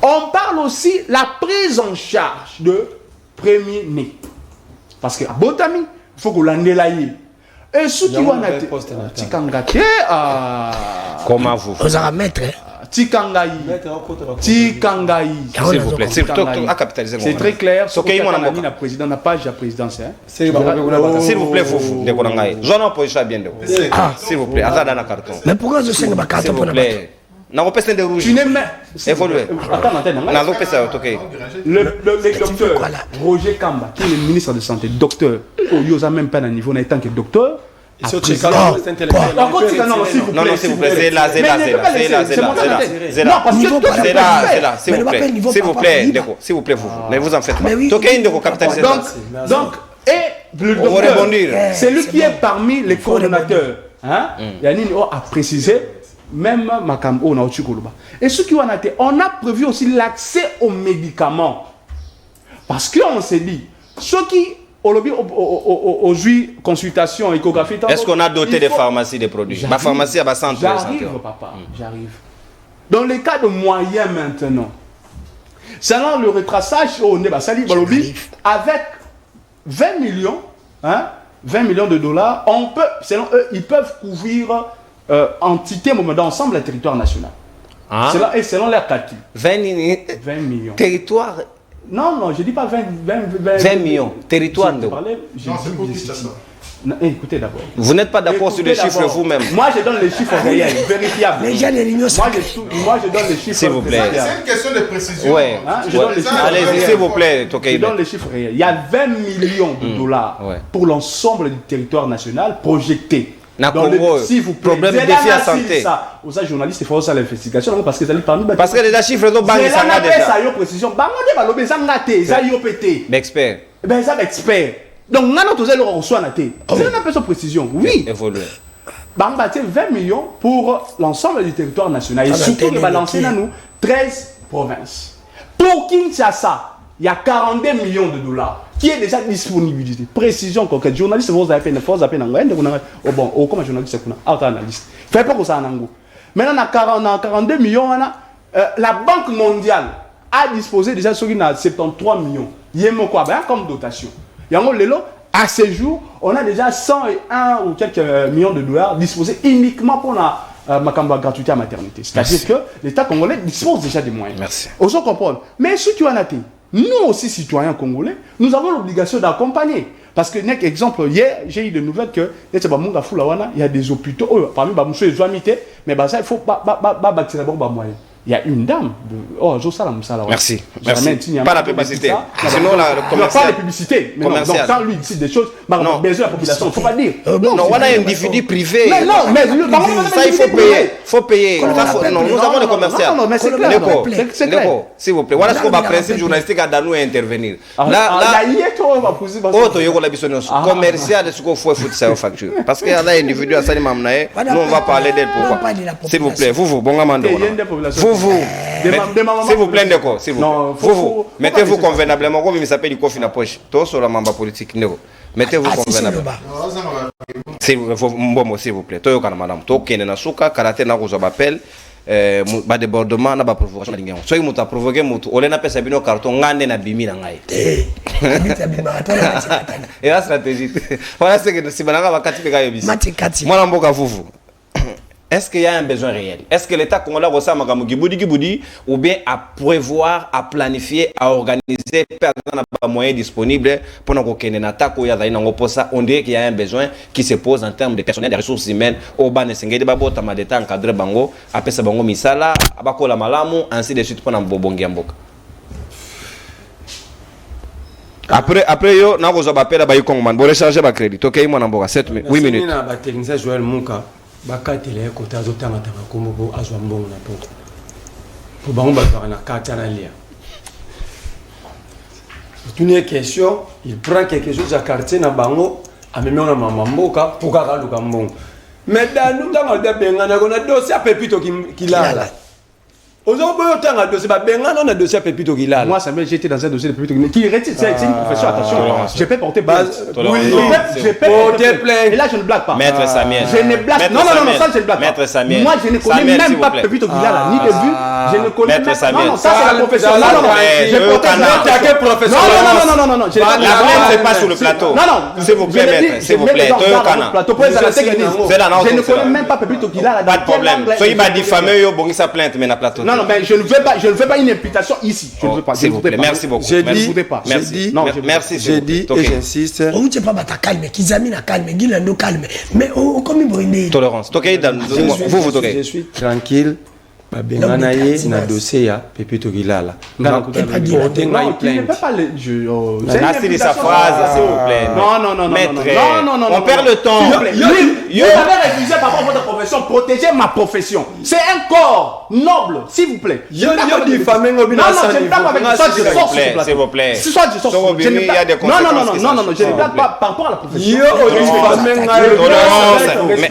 On parle aussi de la prise en charge de premier-né. Parce qu'à Botami, il faut qu'on l'enlaye. Et ceux qui vont Tikangate, comment vous faites? Vous allez mettre. Tikangaï. Tikangaï. S'il vous plaît, c'est très clair. Ce qui est la présidente n'a pas la présidence. S'il vous plaît, vous j'en ai bien. S'il vous plaît, mais pourquoi je sais que ma carte s'il vous plaît. Non, pas de rouge. Tu n'aimes évoluer. Le docteur Roger Kamba, qui est le ministre de la Santé, docteur, il n'a même pas un niveau, en tant que docteur. Non, s'il vous plaît, c'est là. S'il vous plaît, vous. Mais vous en faites pas. Donc, et le docteur, c'est lui qui est parmi les coordonnateurs. Yannick a précisé, même Makambo, on a aussi Koloba. Et ce qui on a prévu aussi l'accès aux médicaments. Parce qu'on s'est dit, ceux qui aujourd'hui, consultation, échographie. Est-ce qu'on a doté des pharmacies des produits? Ma pharmacie a centre. J'arrive, papa, j'arrive. Dans les cas de moyens maintenant, selon le retraçage au Nebasali Balobi, avec 20 millions, 20 millions de dollars, on peut, selon eux, ils peuvent couvrir entité d'ensemble le territoire national. Et selon leur calcul. 20 millions. Territoire. Non, je ne dis pas 20 millions. Territoire. Non, c'est pour qui ça? Écoutez d'abord. Vous n'êtes pas d'accord sur les chiffres vous-même? Moi, je donne les chiffres réels, vérifiables. Les gens de l'Union. Moi, je donne les chiffres. S'il vous plaît. C'est une question de précision. Oui. Allez-y, s'il vous plaît. Je donne les chiffres réels. Il y a 20 millions de dollars pour l'ensemble du territoire national projeté. Si vous problème de défi à santé. Aux journalistes, il faut faire l'investigation parce que parce que les chiffres sont bas. Ça y est précision. Expert. Ben ça expert. Donc on a tous les reçoit la tête. C'est une personne précision. Oui. Évoluer. 20 millions pour l'ensemble du territoire national et surtout de balancer dans nous 13 provinces. Pour Kinshasa, il y a 42 millions de dollars qui est déjà disponibilité. Précision concrète. Journaliste, vous avez fait une force d'appel. Bon, comme journaliste, c'est un analyste. Fait pas que ça en ango. Maintenant, on a 42 millions. La Banque mondiale a disposé déjà sur 73 millions. Il y a quoi comme dotation. À ce jour, on a déjà 101 ou quelques millions de dollars disposés uniquement pour la gratuité à maternité. C'est-à-dire que l'État congolais dispose déjà des moyens. Merci. On se comprend. Mais ceux qui en ont été, nous aussi citoyens congolais, nous avons l'obligation d'accompagner. Parce que, exemple, hier, j'ai eu des nouvelles que il y a des hôpitaux, parmi les jointés, mais ça, il faut bâtir d'abord moyen. Il y a une dame. Merci. Pas la publicité. Sinon, pas la publicité. Mais non, quand lui dit des choses, besoin de la population, il ne faut pas dire. Non, on a un individu privé. Mais non, mais ça, il faut payer. Non, nous avons le commercial. Non, mais c'est clair. C'est clair. S'il vous plaît. Voilà ce qu'on va principe journalistique à nous intervenir. Là, commercial, ce qu'il faut ça facture. Parce qu'il y a un individu à Salim Amnae, nous on va parler d'elle pourquoi. S'il vous plaît, vous, bon amando. S'il vous plaît, d'accord. Vous, mettez-vous convenablement, comme il s'appelle du coffre dans la poche. Tout sur la membre politique. Mettez-vous convenablement. S'il vous plaît. Toyo kana madame. Toyo kene na suka, karate na kuzo bapel. ba débordement na ba provocation na lingengo soki moto a provoqué moto ole na pesa bino carton ngande na bimi na ngai et la stratégie voilà ce que si bananga bakati be kayo bisi mwana mboka vuvu. Est-ce qu'il y a un besoin réel? Est-ce que l'État congolais ressemble à Giboudi ou bien à prévoir, à planifier, à organiser un moyen disponible pour nous qu'il y ait une attaque ou on dirait qu'il y a un besoin qui se pose en termes de personnel, de ressources humaines, au ban de Sengedi Babo, Tamadeta, encadré Bango, après ça Bango Misala, Abako la Malamu, ainsi de suite pour nous Bobongiamboka. Après yo, na ko appel ba Yukongman, bo recharger ba crédit. OK, moi na mboka 7 8 minutes. Na ba technicien Joël Muka. Bakatele ko tazo tanga tanga kombo azwa mbongo na poko po bango bazwa na kata na lia. Une question, il prend quelque chose à quartier na bango amemi na mama mboka pour ka luka mbongo. Mais dans nous tanga de bengana ko na dossier pepito kilala. Aujourd'hui, on a un dossier, on a dossier Pépito Guilala. Moi, ça j'étais dans un dossier de Pépito Guilala. Qui retire, c'est une profession, attention. Je peux porter plainte. Oui, je peux porter plainte. Et là, je ne blague pas. Maître Samir. Je ne blague pas. Non, ça, je ne blague pas. Maître Samir. Moi, je ne connais même pas Pépito Guilala, ni de vue. Je ne connais même pas. Non, ça, c'est la profession. Je porte plainte. Non. La plainte, c'est pas sur le plateau. Non. S'il vous plaît, maître. S'il vous plaît. Je ne connais même pas Pépito Guilala. Pas de problème. Soyez pas diffamé, bon, sa plainte, mais na plateau. Non, mais je ne veux pas une imputation ici. Je ne veux pas. S'il vous plaît, merci beaucoup. J'ai dit, merci. J'ai dit et j'insiste. On ne sait pas battre calme, Kizami na calme, Guilando calme. Mais on comme il tolérance. Je suis tranquille. Babengana ye na dossier ya Pépito Guilala. Non, tu ne peux pas le c'est sa phrase, s'il vous plaît. Non. Maître, on perd le temps. Vous avez révisé par rapport à votre profession, protéger ma profession. C'est un corps noble, s'il vous plaît. Yo dit famille non, je ne parle pas avec ça, je sors sur ce plateau. S'il vous plaît. Soit je sors sur il y a des conséquences. Non, je ne blague pas par rapport à la profession.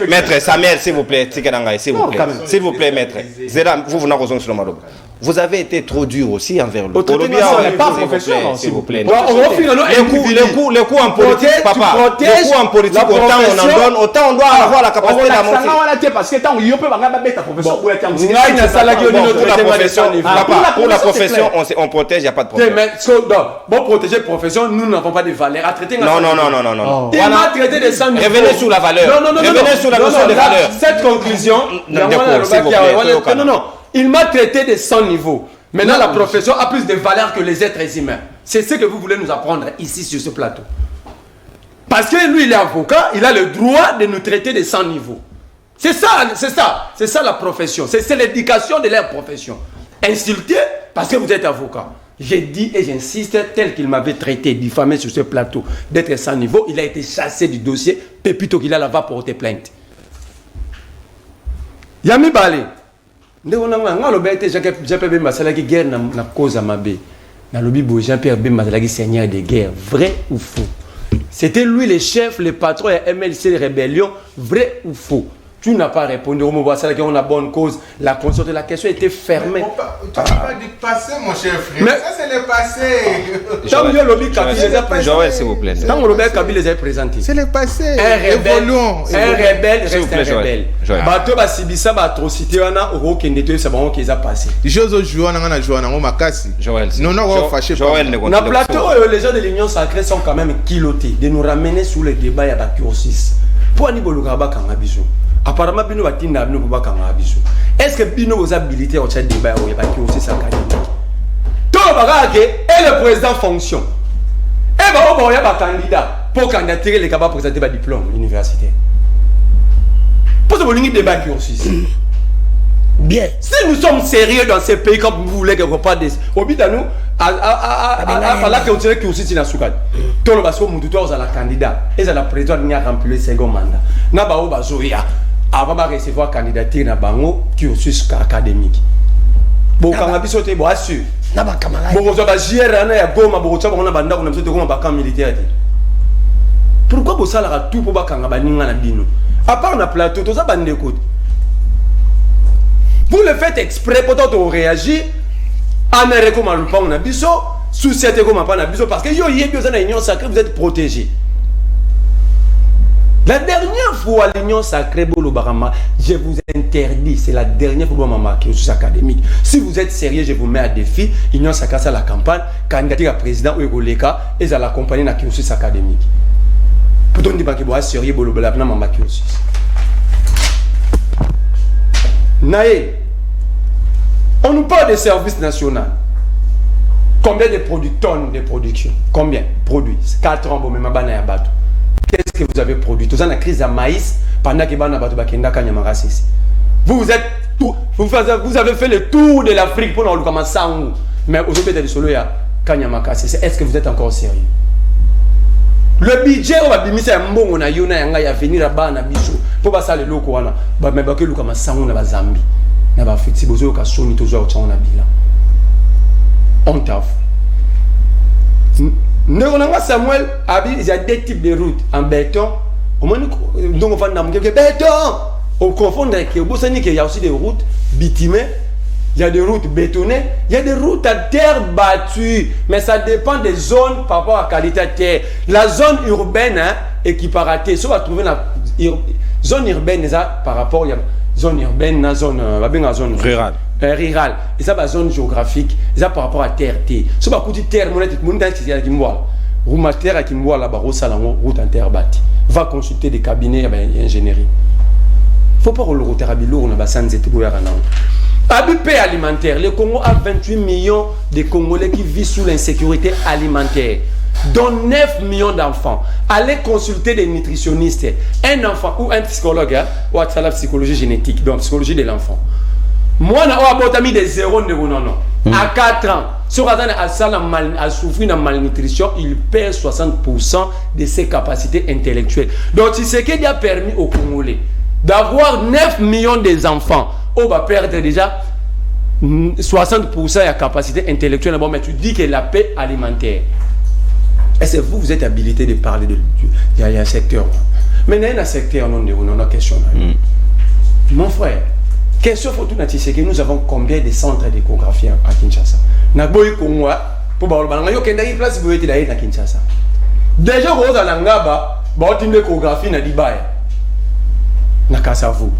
Maître Samuel, s'il vous plaît, s'il vous plaît, maître. Vous n'avez pas sur le Maroc. Vous avez été trop dur aussi envers le s'il vous plaît. Les coups en politique, papa. Les coups en politique, autant on en donne, autant on doit avoir la capacité d'amortir. Parce que tant il peut pas ta profession pour la profession, on protège, il n'y a pas de problème. Bon, protéger profession, nous n'avons pas de valeur. À traiter non. Il m'a traité de 100 niveaux. Revenez sur la valeur. Revenez sur la notion de valeur. Cette conclusion, non. Il m'a traité de 100 niveaux. Maintenant, la profession a plus de valeur que les êtres humains. C'est ce que vous voulez nous apprendre ici sur ce plateau. Parce que lui, il est avocat, il a le droit de nous traiter de 100 niveaux. C'est ça la profession. C'est l'éducation de leur profession. Insulter parce que vous êtes avocat. J'ai dit et j'insiste, tel qu'il m'avait traité, diffamé sur ce plateau, d'être 100 niveaux, il a été chassé du dossier. Pépito Guilala va porter plainte. Yami Balé. Jean-Pierre Bemba salaki guerre na cause mabe na lobi bo Jean-Pierre Bemba salaki seigneur de guerre, vrai ou faux? C'était lui le chef, le patron de MLC Rébellion, vrai ou faux? Tu n'as pas répondu. On a bonne cause. La conscience de la question était fermée. Tu n'as pas dit passé, mon cher frère. Mais ça, c'est le passé. Tant que Lobby Kabila les a présentés. S'il vous plaît. Tant que Lobby Kabila les a présentés. C'est le passé. Un rebelle reste un rebelle. Bateau ba sibisa ba atrocité wana oro kendeto ça ba qui a passé. Jozo jouant na jouant na makasi. Joël. Non, fâché. Na plateau les gens de l'Union sacrée sont quand même kilotés de nous ramener sous le débat ya ba cursus. Pour ni boluka ba kanga biso. Apparemment, Bino va t'inda Bino pour pas est-ce que Bino vous habilité au chat débat ou qui aussi sa carrière? Tout le bagage et le président fonction. Et bah il y a un candidat pour candidater les capables présenter un diplôme universitaire. Pour ce que vous débat qui aussi. Bien. Si nous sommes sérieux dans ces pays comme vous voulez quelque part des au but à nous à que vous tirez qui aussi dans Soukad. Tout le basso Moutouto aux la candidat et à la présidente n'y a rempli le second mandat. Na ba o bazoya. Avant de recevoir candidature na bango cursus académique. Bon quand biso te bo assure. Na ba camarade. Bon zo ba JR na ya goma bo tsa bona banda ko na biso te ko ba camp militaire. Pourquoi bo sala ka tout pour ba kanga ba ninga na bino? À part na plateau to za bande écoute. Vous le faites exprès pour to réagir en recommandant pas na biso, société comme pas na biso parce que yo yebi za na union sacrée vous êtes protégés. La dernière fois, l'Union sacrée, Bolobarama, je vous interdis, c'est la dernière fois que vous marqué au sous académique. Si vous êtes sérieux, je vous mets à défi. L'Union sacrée, c'est la campagne, candidature à président Ouegoleka, et ça l'accompagner dans le cursus académique. Pourtant, on dit que vous êtes sérieux, Bolobarama, dans le cursus. Naé, on nous parle de services nationaux. Combien de produits, tonnes de production? Combien? Produits. 4 ans, bon, mais ma banane à bateau. Qu'est-ce que vous avez produit? Tout ça, la crise de maïs, pendant que vous avez fait le tour de l'Afrique pour nous commencer à nous. Mais aujourd'hui, il y a Kanyamakasi. Est-ce que vous êtes encore sérieux? Le budget, on va bimisser un bon, on a venir là-bas, on a biso. Pour passer le locaux, on a mais que nous commençons à nous, on a Zambie. On a fait si vous avez Sony, toujours on a bilan. On t'a Samuel, il y a deux types de routes en béton. Donc on va dans le béton. On confond avec il y a aussi des routes bitumées, il y a des routes bétonnées, il y a des routes à terre battue. Mais ça dépend des zones par rapport à la qualité de terre. La zone urbaine, équiparatée, si on va trouver la zone urbaine, par rapport à la zone urbaine, la zone rurale. Rural, et ça la zone géographique, et ça par rapport à terre. Si on va écouter terre, on a terre qui me là-bas, route en terre bâtie. Va consulter des cabinets d'ingénierie. Il ne faut pas le roter à Bilou, on a bassin de paix alimentaire. Le Congo a 28 millions de Congolais qui vivent sous l'insécurité alimentaire, dont 9 millions d'enfants. Allez consulter des nutritionnistes, un enfant ou un psychologue, ou à la psychologie génétique, donc psychologie de l'enfant. Moi, je suis de 0 à 4 ans. Si on a souffert de malnutrition, il perd 60% de ses capacités intellectuelles. Donc, c'est ce qui a permis aux Congolais d'avoir 9 millions d'enfants. On va perdre déjà 60% de la capacité intellectuelle. Bon, mais tu dis que la paix alimentaire. Est-ce que vous êtes habilité de parler il y a un secteur? Mais il y a un secteur, non, on a question. Mon frère. Question pour tout c'est que nous avons combien de centres d'échographie à Kinshasa? Naboy Congo pour balbanga yo kenda place vous êtes là à Kinshasa. Déjà vous dans l'angaba, ba une échographie na Dibaya. Na Kasavu.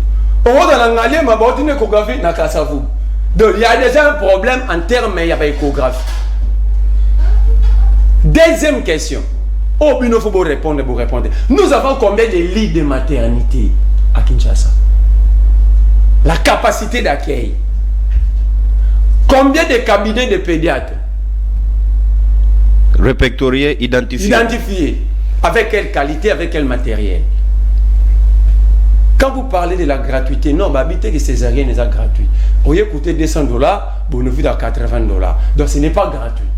Au dans l'angalé ma ba une échographie na Kasavu. Donc il y a déjà un problème en termes il y a pas échographie. Deuxième question. Oh, il faut vous répondre. Nous avons combien de lits de maternité à Kinshasa? La capacité d'accueil. Combien de cabinets de pédiatres? Répertoriés, identifiés. Avec quelle qualité, avec quel matériel? Quand vous parlez de la gratuité, non, habitez que césarienne est gratuit. Vous voyez, coûter $200, vous ne faites à $80. Donc ce n'est pas gratuit.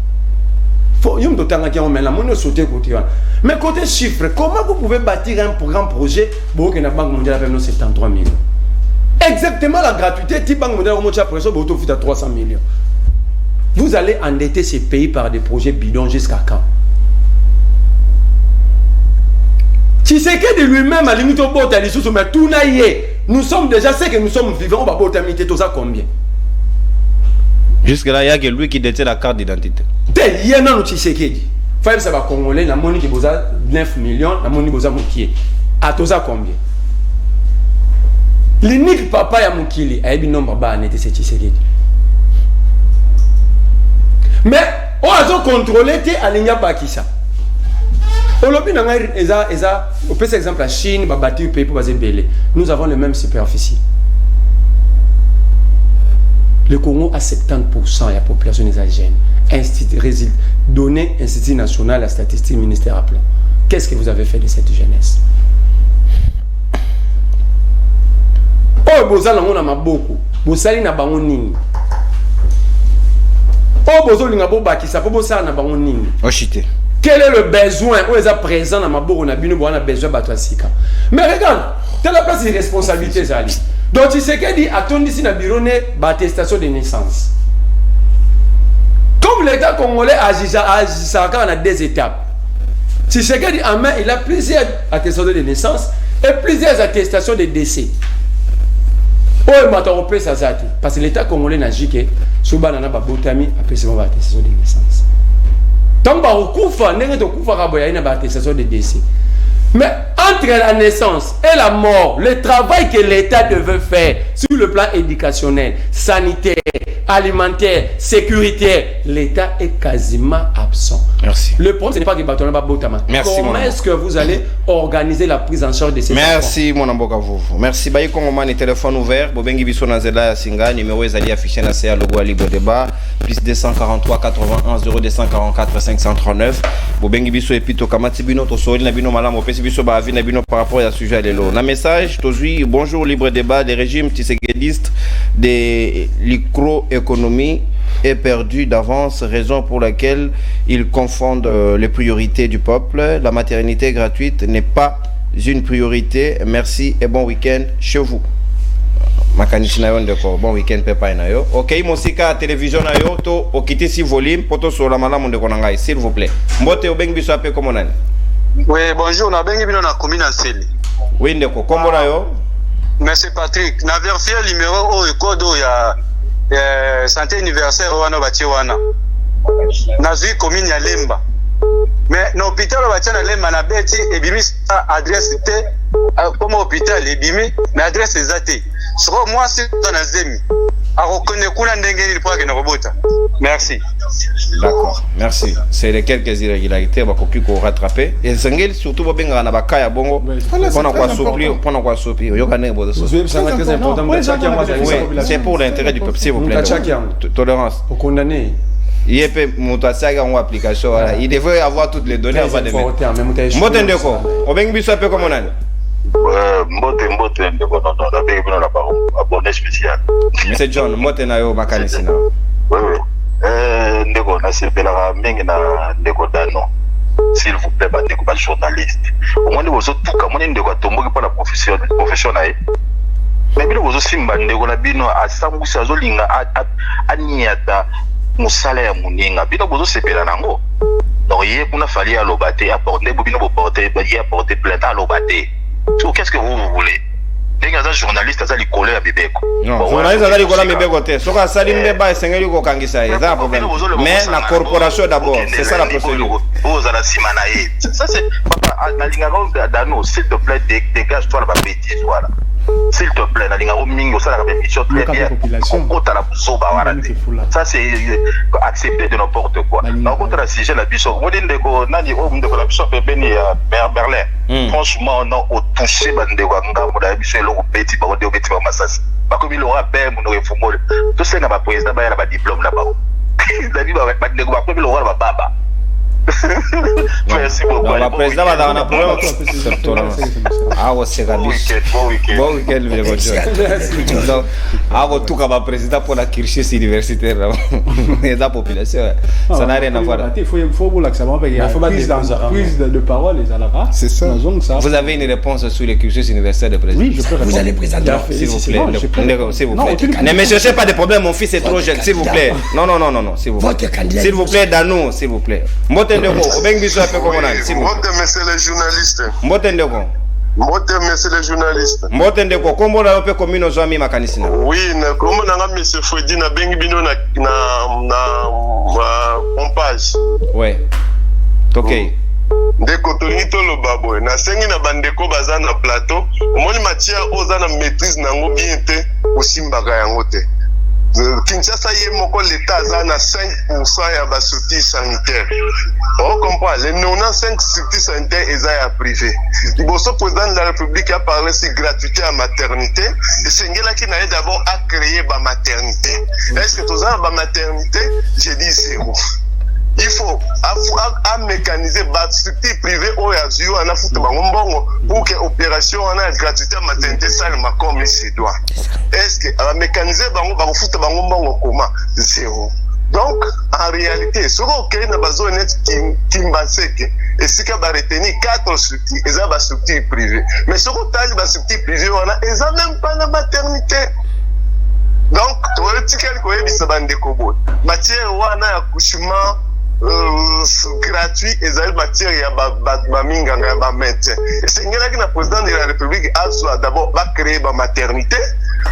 Mais côté chiffre, comment vous pouvez bâtir un grand projet pour que la Banque mondiale ait 73 millions? Exactement la gratuité, type Banque mondiale à 300 millions. Vous allez endetter ces pays par des projets bidons jusqu'à quand? Si c'est que de lui-même, à la limite, on peut aller sous, mais tout naïe. Nous sommes déjà, c'est que nous sommes vivants, on va pas terminer tout ça combien? Jusque-là, il n'y a que lui qui détient la carte d'identité. Il y a un outil, c'est qu'il dit. Il faut que ça va congolais, la monnaie qui a 9 millions, la monnaie qui a Moukié. À tout ça combien? L'unique papa ya Mukili a eu un nombre bas n'était c'est Tshisekedi. Mais on a contrôlé à l'Inya Bakisa. On l'a vu dans on peut exemple la Chine, bâtir le pays pour baser belé. Nous avons le même superficie. Le Congo a 70% de la population des Algériens. Données Institut national de la statistique ministère à plan. Qu'est-ce que vous avez fait de cette jeunesse? Oh, bozala ngona maboko, bosali na bango nini. Oh, bozoli na bobakisa po bosala na bango nini. Ochité. Quel est le besoin? Où est présent dans maboko na bino bona besoin bato asika. Mais regarde, tu la place de responsabilité zali. Donc tu sais que dit atondi si na bureau né ba attestation de naissance. Comme l'État congolais agit à 2 étapes. Tu sais que dit en main il a plusieurs attestations de naissance et plusieurs attestations de décès. Parce que l'État congolais n'a dit que si on a un botami, après c'est une attestation de naissance. Tant que on a une attestation de décès. Mais entre la naissance et la mort, le travail que l'État devait faire sur le plan éducationnel, sanitaire, alimentaire, sécuritaire, l'État est quasiment absent. Merci. Le problème, ce n'est pas que Batona Babotama. Merci, comment est-ce que vous allez organiser la prise en charge de ces Merci, mon amboka vous. Merci. Baye Kongomani, téléphone ouvert. Bobengi biso na zela singa. Numéro ezali affiché na CA logo à libre débat. Plus 243 91 0244 539. Bobengi biso epito kamati bino to soli na bino malamu pesi biso ba avis na bino par rapport à sujet lelo. Na message tozui bonjour libre débat des régimes tshisekidistes de l'icroéconomie est perdu d'avance, raison pour laquelle ils confondent les priorités du peuple. La maternité gratuite n'est pas une priorité. Merci et bon week-end chez vous. Makanisi na yo ndeko, bon week-end pepa na yo. OK, mosika télévision na yo to okiti si volume poto sur la malamu ndeko na ngai s'il vous plaît. Mbote obengi biso ape comme nani? Oui, bonjour, na bengi bino na commune Anseli. Oui ndeko, kombo na yo? Merci Patrick. Na vérifier numéro o code ya santé universelle wana bati wana. Na zui commune ya Lemba. Mais na hôpital bati na Lemba na beti ebimi adresse te comme hôpital ebimi na adresse ezate. Soko moi c'est dans la zemi. A reconnaître kuna ndenge ni pour que na robota. Merci. D'accord, merci. C'est les quelques irrégularités bakoki ko rattraper et sengeli surtout bobenga na bakaya bongo pendant quoi soupir yo kané bozo. C'est pour l'intérêt du peuple s'il vous plaît. Tolérance. Au condamné. Il peut monter en application voilà. Il devrait avoir toutes les données avant de mettre. Mbote ndeko, obengi biso ape comme nani? Mbote ndeko non la bengi bino na ba abonné spécial. Monsieur John, mbote na yo makanisi na. Oui. Ndeko na sepela mingi na ndeko dano. S'il vous plaît, ndeko ba journaliste. Au moins vous tout comme ndeko tomboki pour la profession na ye. Mais bino vous simba ndeko na bino asambusa zolinga aniata musala ya muninga. Bino vous sepela nango. Donc hier kuna fali à l'obate apporter bino porter apporter plainte à l'obate. Qu'est-ce que vous voulez? Les gars journalistes ça les coller à Bibeko. Non, journaliste ça les coller à Bibeko te. Soka sali mbeba esengeli ko kangisa ça un problème. Mais la corporation d'abord, c'est ça la procédure. Vous allez simanaï. Ça c'est papa na linga dano s'il te plaît dégage-toi la bêtise voilà. S'il te plaît, na linga o mingo ça la permission très bien. Kota la zoba wana. Ça c'est accepter de n'importe quoi. Na contre la sujet la biso. Modine de ko nani o ndeko la biso pepeni ya Berlin. Franchement non au toucher bande wa ngambo da biso eloko petit ba de petit ba masasi. Ba komi lo rappel mo no refumo. To senga ba président ba ya ba diplôme là ba. David ba ndeko ba komi lo ba baba. Merci beaucoup. La président va dans un problème. Ah, c'est bon week-end, donc, ah, tout comme un président pour la kirchis universitaire, la population, ça n'a rien à voir. Il faut que ça va. Il y a prise de parole et ça. C'est ça. Vous avez une réponse sur les cursus universitaires de président? Oui, je peux répondre. Vous allez présenter. S'il vous plaît. S'il vous plaît. Ne me cherchez pas de problème, mon fils est trop jeune. S'il vous plaît. Non, s'il vous plaît. S'il vous plaît, Danou, s'il vous plaît. Mbote monsieur les journalistes. Mbote ndeko. Mbote monsieur les journalistes. Mbote ndeko kombo na yope komino zo mi makanisi na. Oui, na kombo na monsieur Freddy na bengi bino na pompage. Ouais. OK. Ndeko tolingi toloba boy na sengi na bandeko baza na plateau. Omoni matière oza na maîtrise nango bien te osimbaka yango te. Kinshasa yé moko l'État a 5% ya ba structure sanitaire. On comprend les 95 structures sanitaires est privé. Le président de la République a parlé de gratuité à maternité et Sengela qui n'a d'abord à créer ba maternité. Est-ce que tous ba maternité, j'ai dit zéro. Il faut à mécaniser la structure privée au Yazio en Afrique pour que l'opération en a gratuité à maternité ça le comme il se doit. Est-ce que à mécaniser comment zéro. Donc en réalité ce qu'on a besoin qui m'assèque et ce qu'on va retenir 4 structures et ça va structure privée. Mais ce qu'on a la structure privée on a ils même pas la maternité. Donc tu vois petit quelque chose bande kobo. Matière wana accouchement gratuit et ça matière ya ba minga ba médecin. Et c'est ngela que le président de la République a d'abord va créer ba maternité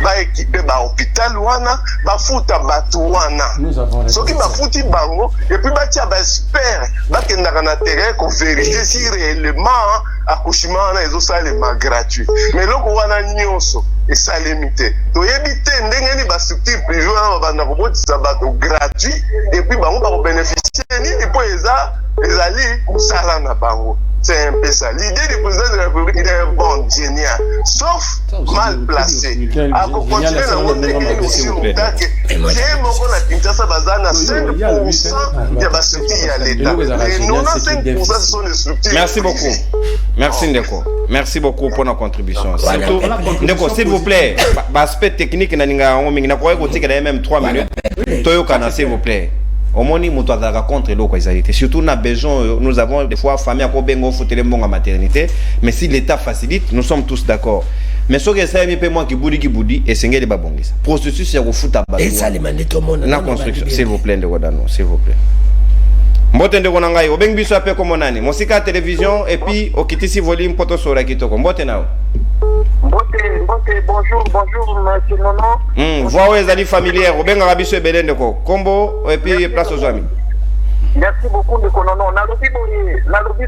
baéquipe bahôpital wana bafuta bato wana soki bafuti bango epuis batia baexpert bakendaka na terrain kovérifie si réellement accouchement wana ezosalema gratuit mais eloko wana nyonso esalemi te toyebi te ndenge nini bastructure privé wana babanda kobotisa bato gratuit epuis bango bakobénéficie nini mpo ezali mosala na bango. C'est un peu ça. L'idée du président de la République est bon, génial, sauf mal placé. À continuer la montée aussi au temps que j'ai mon à Kinshasa Bazana 5% de la structure à l'État. Et 95% sont des structures. Merci beaucoup. Merci Ndeko. Merci beaucoup pour notre contribution. Surtout, Ndeko, s'il vous plaît, l'aspect technique, il y a même 3 minutes. Toyokana, s'il vous plaît. Au moins, nous avons contre l'eau. Surtout, nous avons des fois famille à Kobengo, foutre en maternité. Mais si l'État facilite, nous sommes tous d'accord. Mais ce que ça est, moi qui boudi, et c'est un babongis. Processus, c'est au foot à bas. Et ça, les mandats au monde. La construction, s'il vous plaît, de Rodano, s'il vous plaît. Mbote de Gonangaï, au Bengbiso appelle comme on a dit. Mosika télévision, et puis au Kitisi volume, poto sur la Kitoko. Mbote nao. Bonjour, monsieur Nono. Voix aux amis familières, au Bengabiso et Belen de Ko. Combo, et puis place aux amis. Merci beaucoup de Konono. Nalobi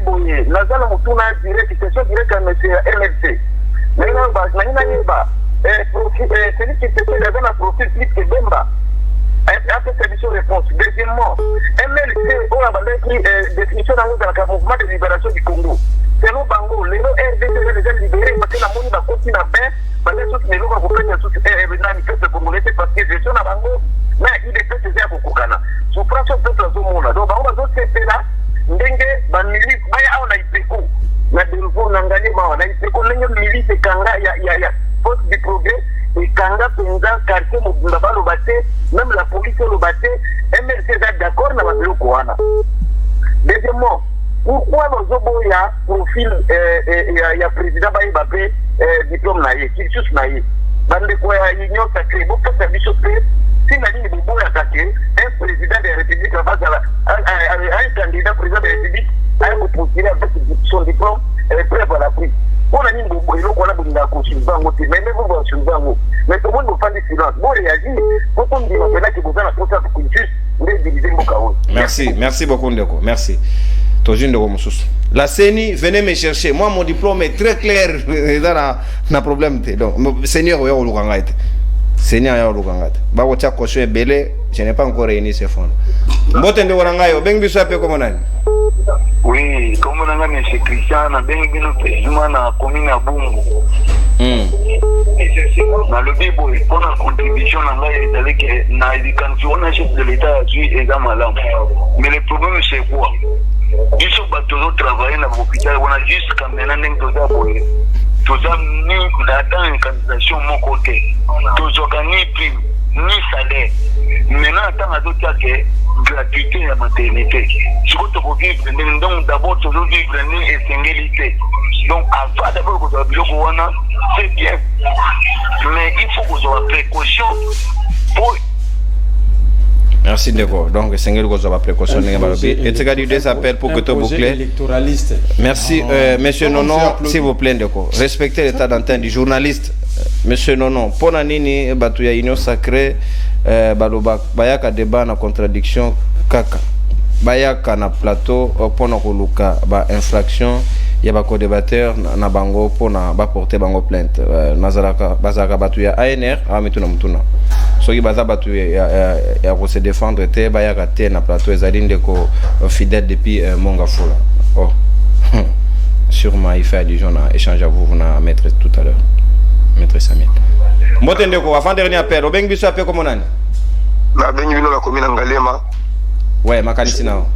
Boye, Nazala Mutuna direct, question directe à monsieur MLC. Celui qui était dans la profil plus que Bemba. Après cette réponse. Deuxièmement, MLC, on a définition dans le mouvement de libération du Congo. C'est nous, Bango, les RDC sont déjà libérés parce que la monnaie va continuer à faire. Parce que les gens vont prendre le Congolais parce que je suis à Bango, mais il est fait déjà pour Kokana. Souffrance au peuple à ce monde-là. Donc, Bango va se là, Ndenge, Banili, Baya, on a été coup. La Delvo, Nangani, on a été coup. L'Église, c'est Kanga, il y a poste du progrès. Et Kanga, Penza, quartier, Mobundaba, le batté, même la police, le batté, MLC, d'accord, n'a pas de Koana. Deuxièmement, pourquoi il y a profil, il y a président Baïbapé, diplôme naïe, cursus naïe. Bande quoi, il y a union sacrée, beaucoup de services faits. Si la ligne de Bobo est attaquée, un président de la République, un candidat président de la République, a postulé avec son diplôme, preuve à la prise. On a mis le Bobo, et on a besoin d'un sur le banc, mais même vous sur le banc. Mais tout le monde va faire des silences. Bon, réagir, quand on dit maintenant que vous avez la conscience de cursus, vous devez diviser mon chaos. Merci beaucoup, Ndeko. Merci. La CENI, venez me chercher. Moi, mon diplôme est très clair. Dans un problème. Donc, Seigneur, Seigneur, je n'ai pas encore réuni ces fonds. Oui, comme on a dit, c'est Christian, on a bien vu la commune à Bungo. Dans le Bible, pour la contribution, on a l'éducation, on a chef de l'État a dû également là. Mais le problème, c'est quoi? Ils sont toujours travaillés dans l'hôpital, on a juste quand maintenant tous ni dans une candidatation mon côté, tous ni prime, ni salaire. Maintenant, attends à d'autres que gratuité à la maternité. Ce que tu peux vivre, donc d'abord, tu dois vivre et singulité. Donc, avant d'abord que tu as c'est bien. Mais il faut que tu aies précaution pour. Merci Ndeko. Donc, Seigneur, vous avez précaution. Et tu as dit des appels pour que tu boucles. Merci, monsieur Nono, s'il vous plaît, Ndeko. Respectez l'état d'antenne du journaliste. Monsieur Nono, pour Nanini, Batouya Union Sacrée, Bayaka débat na contradiction, Kaka. Bayaka na plateau, pour Nakoluka, infraction, il y a des débatteurs na bango pour porter bango plainte. Nazaraka, Bazaka Batouya ANR, Amituna Mutuna. Ce qui va se défendre, c'est que na plateau Ezali Ndeko fidèle depuis Mongafola. Oh, sûrement il fait allusion à échange à vous, maître tout à l'heure, maître Samuel. Mbote Ndeko, avant dernier appel, au Bengbiso appel comme on a. La Bengbiso la commune Ngalema. Ouais, Makanisi nao.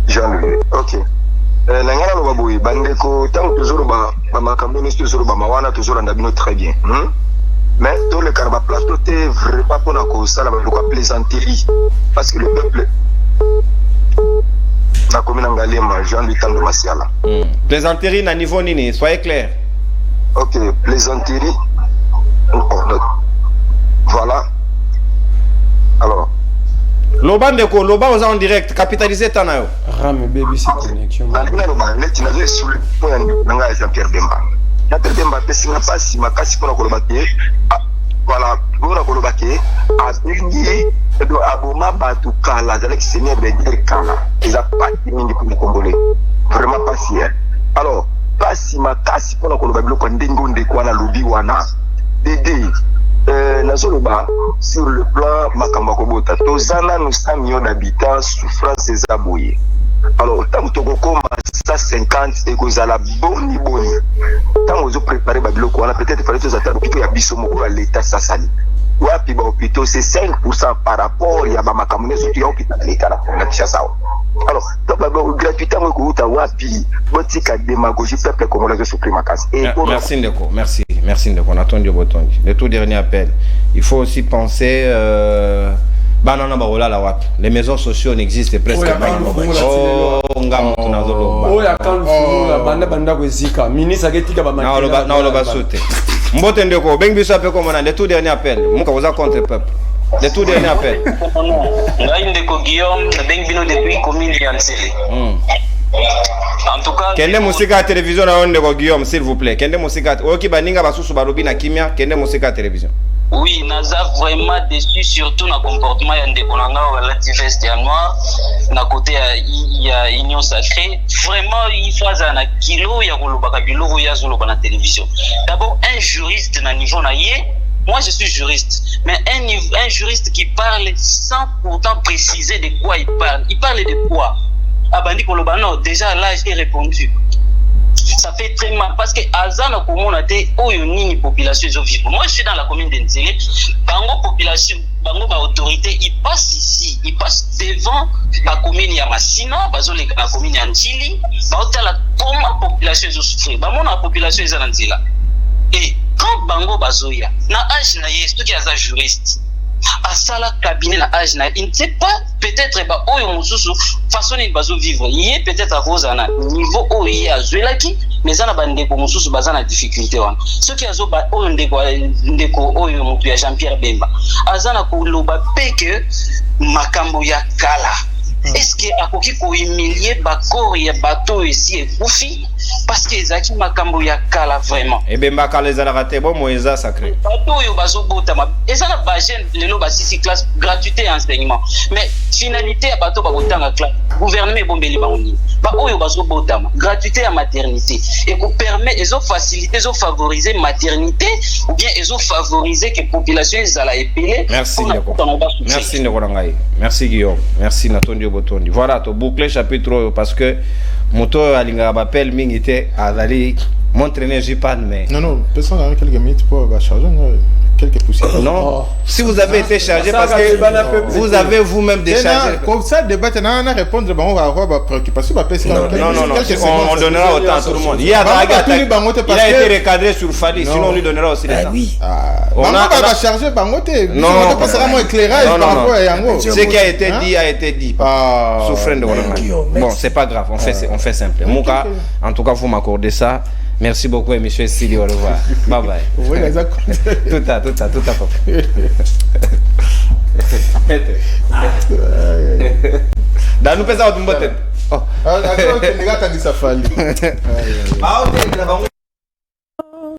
Jean-Louis. Ok. Nangala lo baboui, bandeko tant toujours ba makambo ni toujours ba mawana toujours ndabino très bien. Mais dans le cas de plateau, tu es vraiment pour la plaisanterie. Parce que le peuple, la commune Ngalema, Jean-Louis Tando Massiala. Plaisanterie à niveau nini, soyez clair. Ok, plaisanterie. Voilà. Alors. Loba Ndeko, Loba aux en direct, capitalisé Tanayo. Ram baby, c'est connexion. Voilà, bato kala azalaki seigneur bedire kala eza pasi mingi pour les Congolais vraiment pasi alors pasi makasi mpona koloba biloko ndenge ondeko wana lobi wana dede nazoloba sur le plan makambo akobota toza nanu 100 millions d'habitants souffrance eza boye alors ntango tokokoma 150 ekozala boni ntango ozoprépare babiloko wana peut-être fallait tozata lopito ya biso moko ya l'état sasali wapi bahôpitaux c'est 5% par rapport ya bamakambo nyonso tu ya hôpital leta na Kinshasa alors gratuité yango ekouta wapi botika démagogie peuple congolais ezosouffrir makasi. Merci Ndeko, merci Ndeko, on attend du botondi. Le tout dernier appel, il faut aussi penser banana barola la wapi. Les maisons sociales n'existent presque pas. Ngam tunazolo. Oh ya kan fulu la banda kwezika. Ministre aketika ba makela. Na lo basote. Mbote Ndeko, beng biso appel comme on a le tout dernier appel. Muka oza contre peuple. Le tout dernier appel. Ngai Ndeko Guillaume, na beng bino depuis commune ya Nsele. En tout cas, kende musika télévision na Ndeko Guillaume s'il vous plaît. Kende musika oki baninga basusu barobi na kimia, kende musika télévision. Oui, naza vraiment déçu surtout na comportement ya Ndeko nanga relatif veste ya noir na côté ya Union Sacrée. Vraiment il faut na kilo ya kolobaka biloko ya zoloba na télévision. D'abord un juriste na niveau na yé. Moi, je suis juriste, mais un juriste qui parle sans pourtant préciser de quoi il parle. Il parle de quoi? Abandi Kolobano, déjà là, j'ai répondu. Ça fait très mal parce que Azana Komona te oyonini population zo vivre. Moi, je suis dans la commune d'Enzele. Bango population, bango ba autorité, ils passent ici, ils passent devant la commune ya Masina, bazo la commune ya Ntili, ba otala comment population zo souffrir. Ba mona population eza na Nzela. Et quand bango bazoya na âge na yesto qui a juriste à sala cabinet na âge na il ne sait pas peut-être ba oyo mususu façon il bazo vivre yé peut-être à cause na niveau oyo azwelaki mais ana bandeko mususu bazana difficulté wana ce qui azo ba oyo ndeko oyo mutu ya Jean-Pierre Bemba azana koloba peke makambo ya kala. Est-ce que akoki ko humilier bakor ya bateau ici et kufi parce que ezaki makambo ya kala vraiment et Bemba kala ezala raté bon moeza sacré bateau yo bazo botama ezala ba jeune lelo ba 6 classe gratuité enseignement mais finalité ya bateau ba botanga classe gouvernement bombeli baoni ba oyo bazo botama gratuité ya maternité et ko permet ezo faciliter ezo favoriser maternité ou bien ezo favoriser que population ezala épelée. Merci Ndeko. Merci Ndeko ngai. Merci Guillaume. Merci Natondi Botondi. Voilà, to boucler chapitre parce que moto alinga appel mingi était azali montre énergie panne mais non personne a quelques minutes pour charger quelques poussières. Non, si vous avez été chargé parce que vous avez vous-même déchargé. Comme ça débat on a répondre on va avoir préoccupation pas on donnera autant à tout le monde. Il a été recadré sur Fali sinon on lui donnera aussi le temps. Oui. On va charger bangote. Non, on va passer un éclairage par rapport à Yango. Ce qui a été dit souffrant de bon, c'est pas grave, on fait simple. Mouka, en tout cas vous m'accordez ça. Merci beaucoup, monsieur Sili, au revoir. Bye bye. Oui, tout à papa. Dans nous pesons au mbote. Oh. Ah, d'accord, tu n'as pas dit ça, Fali.